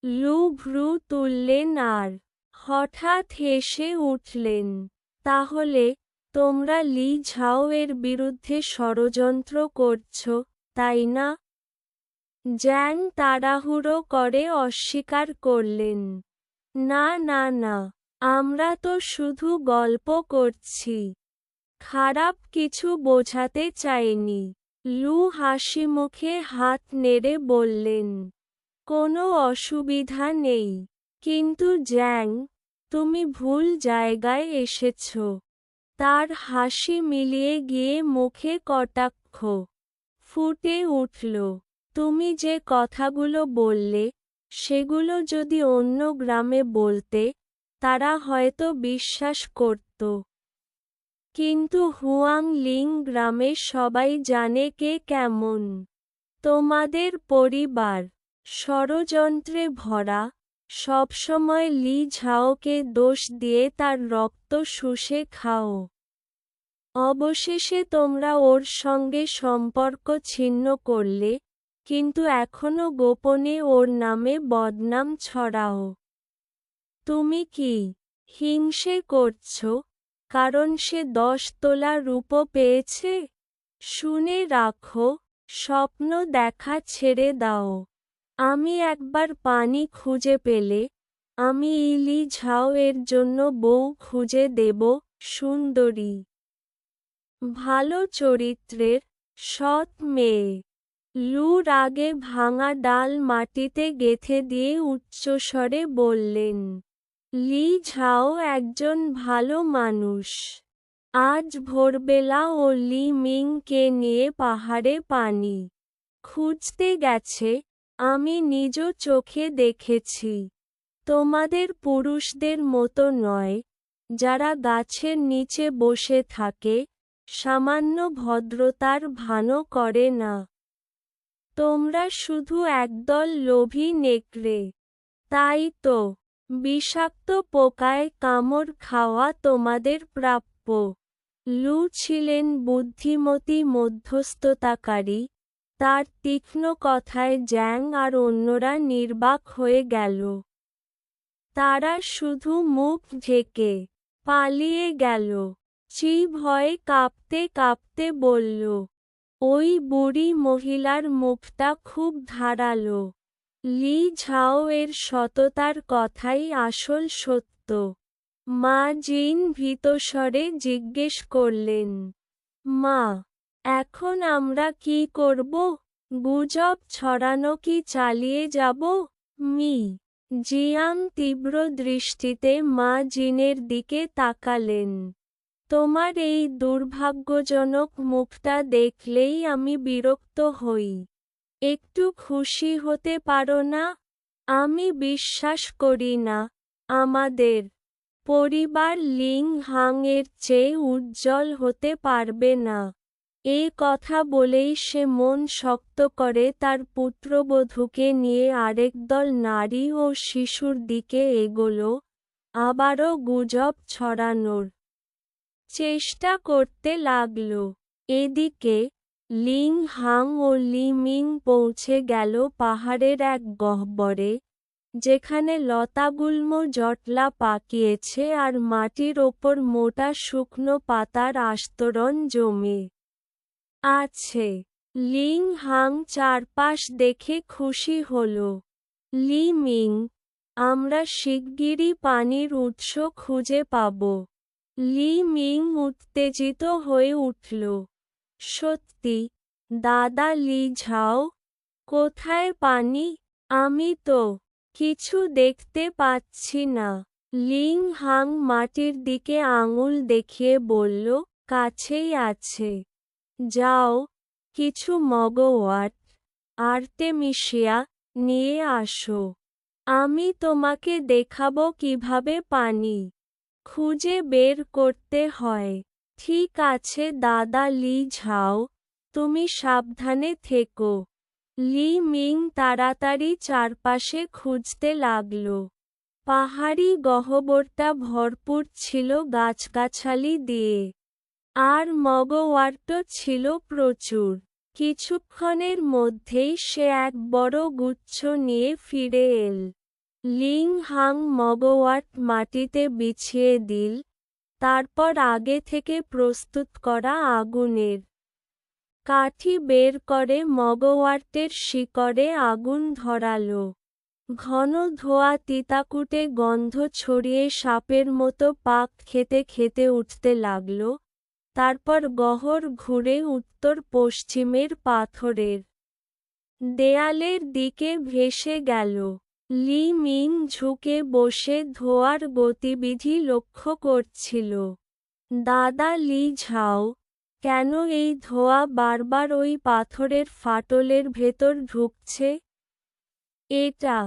লু ভ্রু তুললেন আর হঠাৎ হেসে উঠলেন। তাহলে তোমরা লি ঝাও এর বিরুদ্ধে ষড়যন্ত্র করছো, তাই না? জ্যাং তাড়াহুড়ো করে অস্বীকার করলেন। না না না, আমরা তো শুধু গল্প করছি। খারাপ কিছু বোঝাতে চাইনি। লু হাসিমুখে হাত নেড়ে বললেন, কোনো অসুবিধা নেই। কিন্তু জ্যাং, তুমি ভুল জায়গায় এসেছ। তার হাসি মিলিয়ে গিয়ে মুখে কটাক্ষ ফুটে উঠল। তুমি যে কথাগুলো বললে, সেগুলো যদি অন্য গ্রামে বলতে, তারা হয়তো বিশ্বাস করত। কিন্তু হুয়াং লিং গ্রামে সবাই জানে কে কেমন। তোমাদের পরিবার ষড়যন্ত্রে ভরা, সবসময় লি ঝাওকে দোষ দিয়ে তার রক্ত শুষে খাও। অবশেষে তোমরা ওর সঙ্গে সম্পর্ক ছিন্ন করলে, কিন্তু এখনো গোপনে ওর নামে বদনাম ছড়াও। তুমি কি হিংসে করছো, কারণ সে 10 তোলা রূপো পেয়েছে? শুনে রাখো, স্বপ্ন দেখা ছেড়ে দাও। আমি একবার পানি খুঁজে পেলে, আমি লি ঝাও এর জন্য বউ খুঁজে দেব, সুন্দরী, ভালো চরিত্রের, সৎ মেয়ে। লু রাগে ভাঙা ডাল মাটিতে গেঁথে দিয়ে উচ্চস্বরে বললেন, লি ঝাও একজন ভালো মানুষ। আজ ভোরবেলা ও লি মিংকে নিয়ে পাহাড়ে পানি খুঁজতে গেছে, আমি নিজ চোখে দেখেছি। তোমাদের পুরুষদের মতো নয়, যারা গাছের নিচে বসে থাকে, সামান্য ভদ্রতার ভানও করে না। তোমরা শুধু একদল লোভী নেকড়ে। তাই তো বিষাক্ত পোকায় কামড় খাওয়া তোমাদের প্রাপ্য। লু ছিলেন বুদ্ধিমতী মধ্যস্থতাকারী। তার তীক্ষ্ণ কথায় জ্যাং আর অন্যরা নির্বাক হয়ে গেল। তারা শুধু মুখ ঢেকে পালিয়ে গেল। চি ভয়ে কাঁপতে কাঁপতে বলল, ওই বুড়ি মহিলার মুখটা খুব ধারালো। লি ঝাও এর সততার কথাই আসল সত্য। মা জিন ভীতস্বরে জিজ্ঞেস করলেন, মা, এখন আমরা কি করব? গুজব ছড়ানো কি চালিয়ে যাব? মি জিয়াং তীব্র দৃষ্টিতে মা জিনের দিকে তাকালেন। তোমার এই দুর্ভাগ্যজনক মুখটা দেখলেই আমি বিরক্ত হই। একটু খুশি হতে পারো না? আমি বিশ্বাস করি না আমাদের পরিবার লিং হাং এর চেয়ে উজ্জ্বল হতে পারবে না। এ কথা বলেই সে মন শক্ত করে তার পুত্রবধূকে নিয়ে আরেক দল নারী ও শিশুর দিকে এগোল, আবারও গুজব ছড়ানোর চেষ্টা করতে লাগল। এদিকে লিং হাং ও লি মিং পৌঁছে গেল পাহাড়ের এক গহ্বরে, যেখানে লতাগুল্ম জটলা পাকিয়েছে আর মাটির ওপর মোটা শুকনো পাতার আস্তরণ জমে আছে। লিং হাং চারপাশ দেখে খুশি হল। লি মিং, আমরা শিগগিরই পানির উৎস খুঁজে পাব। লি মিং উত্তেজিত হয়ে উঠল। সত্যি, দাদা লি ঝাও? কোথায় পানি? আমি তো কিছু দেখতে পাচ্ছি না। লিং হাং মাটির দিকে আঙুল দেখিয়ে বলল, কাছেই আছে। যাও, কিছু মগওয়াট, আর্তেমিসিয়া, নিয়ে আসো। আমি তোমাকে দেখাবো কিভাবে পানি খুঁজে বের করতে হয়। ঠিক আছে দাদা লি ঝাও, তুমি সাবধানে থেকো। লি মিং তাড়াতাড়ি চারপাশে খুঁজতে লাগল। পাহাড়ি গহ্বরটা ভরপুর ছিল গাছগাছালি দিয়ে। আর মগওয়ার্টও ছিল প্রচুর। কিছুক্ষণের মধ্যেই সে এক বড় গুচ্ছ নিয়ে ফিরে এল। লিং হাং মগওয়ার্ট মাটিতে বিছিয়ে দিল, তারপর আগে থেকে প্রস্তুত করা আগুনের কাঠি বের করে মগওয়ার্টের শিকড়ে আগুন ধরাল। ঘন ধোঁয়া তিতাকুটে গন্ধ ছড়িয়ে সাপের মতো পাক খেতে খেতে উঠতে লাগল। তারপর গহ্বর ঘুরে উত্তর পশ্চিমের পাথরের দেয়ালের দিকে ভেসে গেল। লি মিং ঝুঁকে বসে ধোঁয়ার গতিবিধি লক্ষ্য করছিল। দাদা লি ঝাও, কেন এই ধোঁয়া বারবার ওই পাথরের ফাটলের ভেতর ঢুকছে? এটা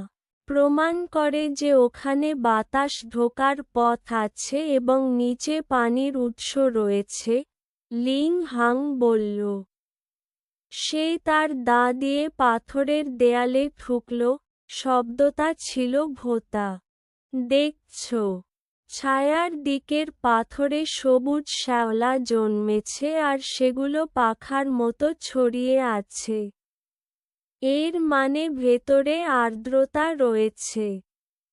প্রমাণ করে যে ওখানে বাতাস ঢোকার পথ আছে এবং নিচে পানির উৎস রয়েছে, লিং হাং বলল। সে তার দা দিয়ে পাথরের দেয়ালে ঠুকল, শব্দটা ছিল ভোঁতা। দেখছ, ছায়ার দিকের পাথরে সবুজ শ্যাওলা জন্মেছে আর সেগুলো পাখার মতো ছড়িয়ে আছে। এর মানে ভেতরে আর্দ্রতা রয়েছে।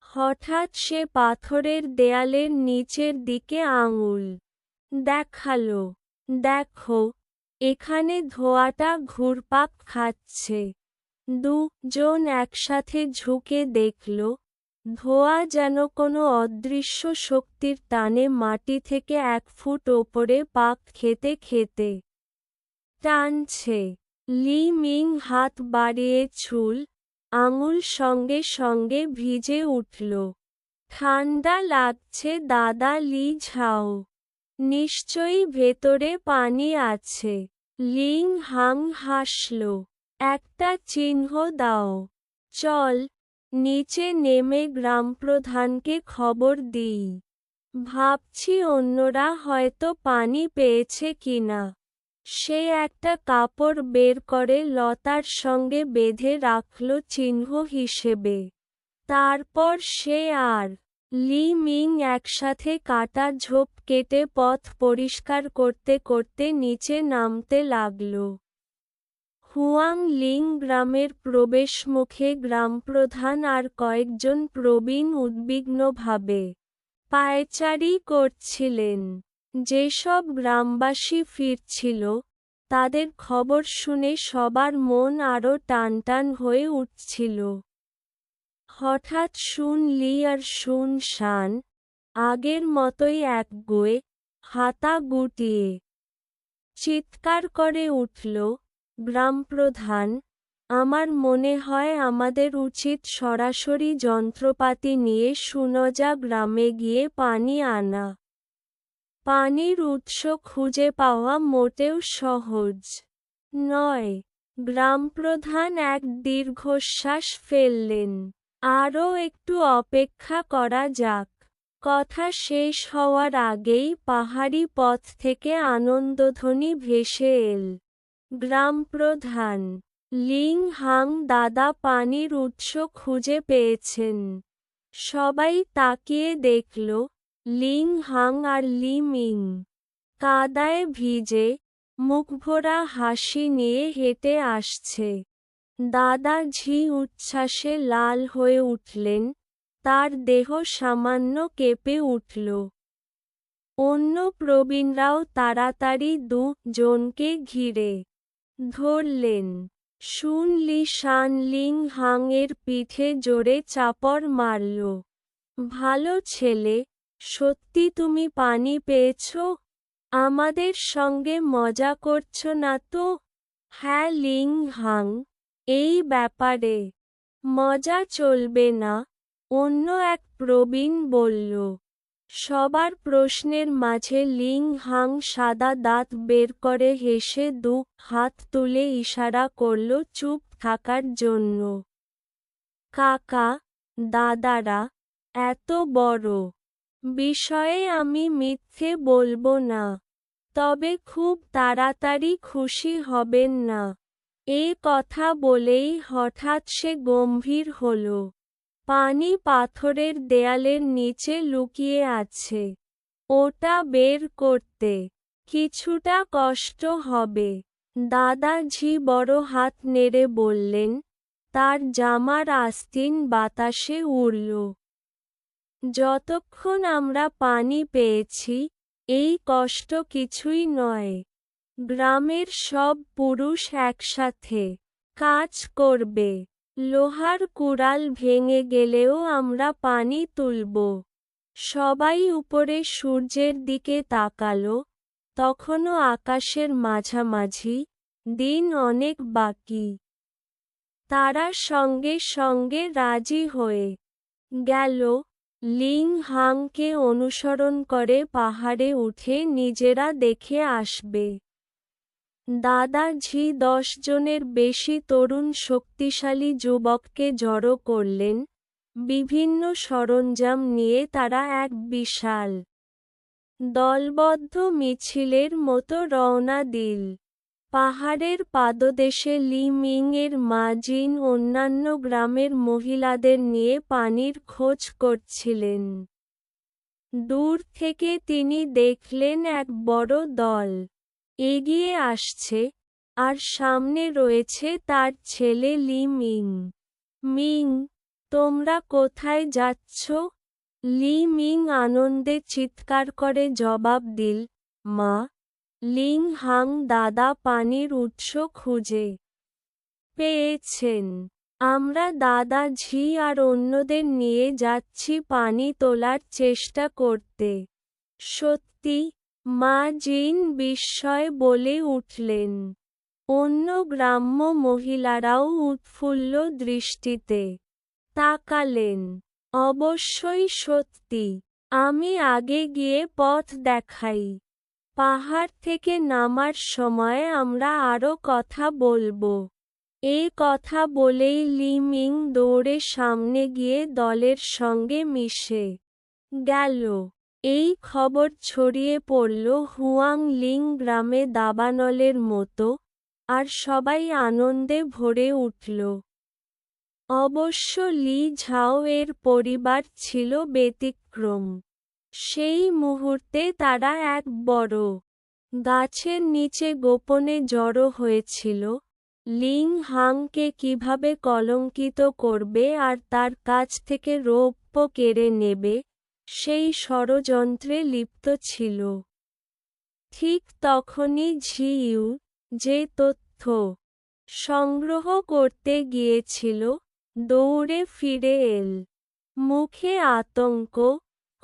হঠাৎ সে পাথরের দেয়ালের নিচের দিকে আঙুল দেখালো। দেখো, এখানে ধোঁয়াটা ঘুরপাক খাচ্ছে। দুজন একসাথে ঝুঁকে দেখল, ধোঁয়া যেন কোনো অদৃশ্য শক্তির টানে মাটি থেকে 1 ফুট ওপরে পাক খেতে খেতে টানছে। লি মিং হাত বাড়িয়ে চুল, আঙুল সঙ্গে সঙ্গে ভিজে উঠল। ঠান্ডা লাগছে দাদা লি ঝাও। নিশ্চয়ই ভেতরে পানি আছে। লিং হাং হাসল। একটা চিহ্ন দাও। চল, নিচে নেমে গ্রামপ্রধানকে খবর দিই। ভাবছি অন্যরা হয়তো পানি পেয়েছে কিনা। সে একটা কাপড় বের করে লতার সঙ্গে বেঁধে রাখল চিহ্ন হিসেবে। তারপর সে আর লি মিং একসাথে কাটা ঝোপ কেটে পথ পরিষ্কার করতে করতে নিচে নামতে লাগল। হুয়াং লিং গ্রামের প্রবেশমুখে গ্রামপ্রধান আর কয়েকজন প্রবীণ উদ্বিগ্নভাবে পায়চারি করছিলেন। যেসব গ্রামবাসী ফিরছিল, তাদের খবর শুনে সবার মন আরও টানটান হয়ে উঠছিল। হঠাৎ শুন লি আর শুন শান, আগের মতোই একগুঁয়ে, হাতা গুটিয়ে চিৎকার করে উঠল, গ্রামপ্রধান, আমার মনে হয় আমাদের উচিত সরাসরি যন্ত্রপাতি নিয়ে সুনজা গ্রামে গিয়ে পানি আনা। পানির উৎস খুঁজে পাওয়া মোটেও সহজ নয়। গ্রামপ্রধান এক দীর্ঘশ্বাস ফেললেন। আরও একটু অপেক্ষা করা যাক। কথা শেষ হওয়ার আগেই পাহাড়ি পথ থেকে আনন্দধ্বনি ভেসে এল। গ্রামপ্রধান, লিং হাং দাদা পানির উৎস খুঁজে পেয়েছেন। সবাই তাকিয়ে দেখল, লিং হাং আর লি মিং কাদায় ভিজে, মুখভরা হাসি নিয়ে হেঁটে আসছে। দাদা ঝি উচ্ছ্বাসে লাল হয়ে উঠলেন, তার দেহ সামান্য কেঁপে উঠল। অন্য প্রবীণরাও তাড়াতাড়ি দুজনকে ঘিরে ধরলেন। শুন লি শান লিং হাং এর পিঠে জোরে চাপড় মারল। ভালো ছেলে, সত্যি তুমি পানি পেয়েছ? আমাদের সঙ্গে মজা করছো না তো? হ্যাঁ লিং হাং, এই ব্যাপারে মজা চলবে না, অন্য এক প্রবীণ বলল। সবার প্রশ্নের মাঝে লিং হাং সাদা দাঁত বের করে হেসে হাত তুলে ইশারা করল চুপ থাকার জন্য। কাকা, দাদারা, এত বড় বিষয়ে আমি মিথ্যে বলবো না। তবে খুব তাড়াতাড়ি খুশি হবেন না। এ কথা বলেই হঠাৎ সে গম্ভীর হল। পানি পাথরের দেয়ালের নিচে লুকিয়ে আছে। ওটা বের করতে কিছুটা কষ্ট হবে। দাদাঝি বড় হাত নেড়ে বললেন, তার জামার আস্তিন বাতাসে উড়ল। যতক্ষণ আমরা পানি পেয়েছি, এই কষ্ট কিছুই নয়। গ্রামের সব পুরুষ একসাথে কাজ করবে। লোহার কুড়াল ভেঙে গেলেও আমরা পানি তুলব। সবাই উপরে সূর্যের দিকে তাকালো। তখনও আকাশের মাঝামাঝি, দিন অনেক বাকি। তারা সঙ্গে সঙ্গে রাজি হয়ে গেল। লিং হাংকে অনুসরণ করে পাহাড়ে উঠে নিজেরা দেখে আসবে। দাদাঝি 10 জনের বেশি তরুণ শক্তিশালী যুবককে জড়ো করলেন। বিভিন্ন সরঞ্জাম নিয়ে তারা এক বিশাল দলবদ্ধ মিছিলের মতো রওনা দিল। পাহাড়ের পাদদেশে লি মিং এর মা জিন অন্যান্য গ্রামের মহিলাদের নিয়ে পানির খোঁজ করছিলেন। দূর থেকে তিনি দেখলেন এক বড় দল এগিয়ে আসছে, আর সামনে রয়েছে তার ছেলে লি মিং। মিং, তোমরা কোথায় যাচ্ছ? লি মিং আনন্দে চিৎকার করে জবাব দিল, মা। লিং হাং দাদা পানির উৎস খুঁজে পেয়েছেন। আমরা দাদাঝি আর অন্যদের নিয়ে যাচ্ছি পানি তোলার চেষ্টা করতে। সত্যি? মা জিন বিস্ময়ে বলে উঠলেন। অন্য গ্রাম্য মহিলারাও উৎফুল্ল দৃষ্টিতে তাকালেন। অবশ্যই সত্যি। আমি আগে গিয়ে পথ দেখাই। পাহাড় থেকে নামার সময় আমরা আরও কথা বলবো। এ কথা বলেই লি মিং দৌড়ে সামনে গিয়ে দলের সঙ্গে মিশে গেল। এই খবর ছড়িয়ে পড়ল হুয়াং লিং গ্রামে দাবানলের মতো, আর সবাই আনন্দে ভরে উঠল। অবশ্য লি ঝাও এর পরিবার ছিল ব্যতিক্রম। সেই মুহূর্তে তারা এক বড় গাছের নিচে গোপনে জড়ো হয়েছিল। লিং হাংকে কিভাবে কলঙ্কিত করবে আর তার কাছ থেকে রৌপ্য কেড়ে নেবে, সেই ষড়যন্ত্রে লিপ্ত ছিল। ঠিক তখনই ঝিউ, যে তথ্য সংগ্রহ করতে গিয়েছিল, দৌড়ে ফিরে এল। মুখে আতঙ্ক,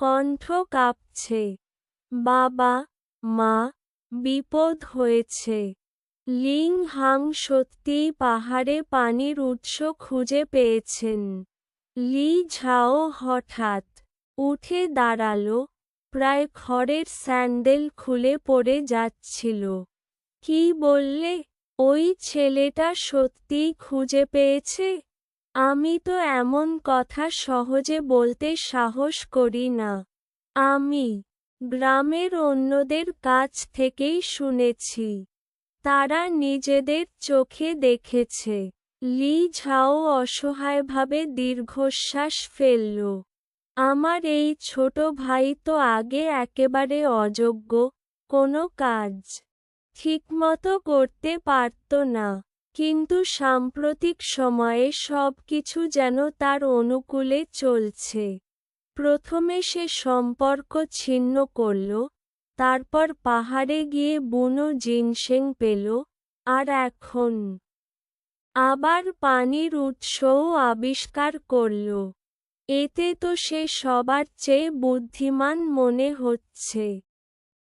কণ্ঠ কাঁপছে। বাবা, মা, বিপদ হয়েছে। লিং হাং সত্যিই পাহাড়ে পানির উৎস খুঁজে পেয়েছেন। লি ঝাও হঠাৎ উঠে দাঁড়ালো, প্রায় খড়ের স্যান্ডেল খুলে পড়ে যাচ্ছিল। কি বললে? ওই ছেলেটা সত্যিই খুঁজে পেয়েছে? আমি তো এমন কথা সহজে বলতে সাহস করি না। আমি গ্রামের অন্যদের কাছ থেকেই শুনেছি। তারা নিজেদের চোখে দেখেছে। লি ঝাও অসহায়ভাবে দীর্ঘশ্বাস ফেলল। আমার এই ছোট ভাই তো আগে একেবারে অযোগ্য, কোনো কাজ ঠিকমতো করতে পারত না। কিন্তু সাম্প্রতিক সময়ে সবকিছু যেন তার অনুকূলে চলছে। প্রথমে সে সম্পর্ক ছিন্ন করল, তারপর পাহাড়ে গিয়ে বুনো জিনসেং পেল, আর এখন আবার পানির উৎসও আবিষ্কার করল। এতে তো সে সবার চেয়ে বুদ্ধিমান মনে হচ্ছে।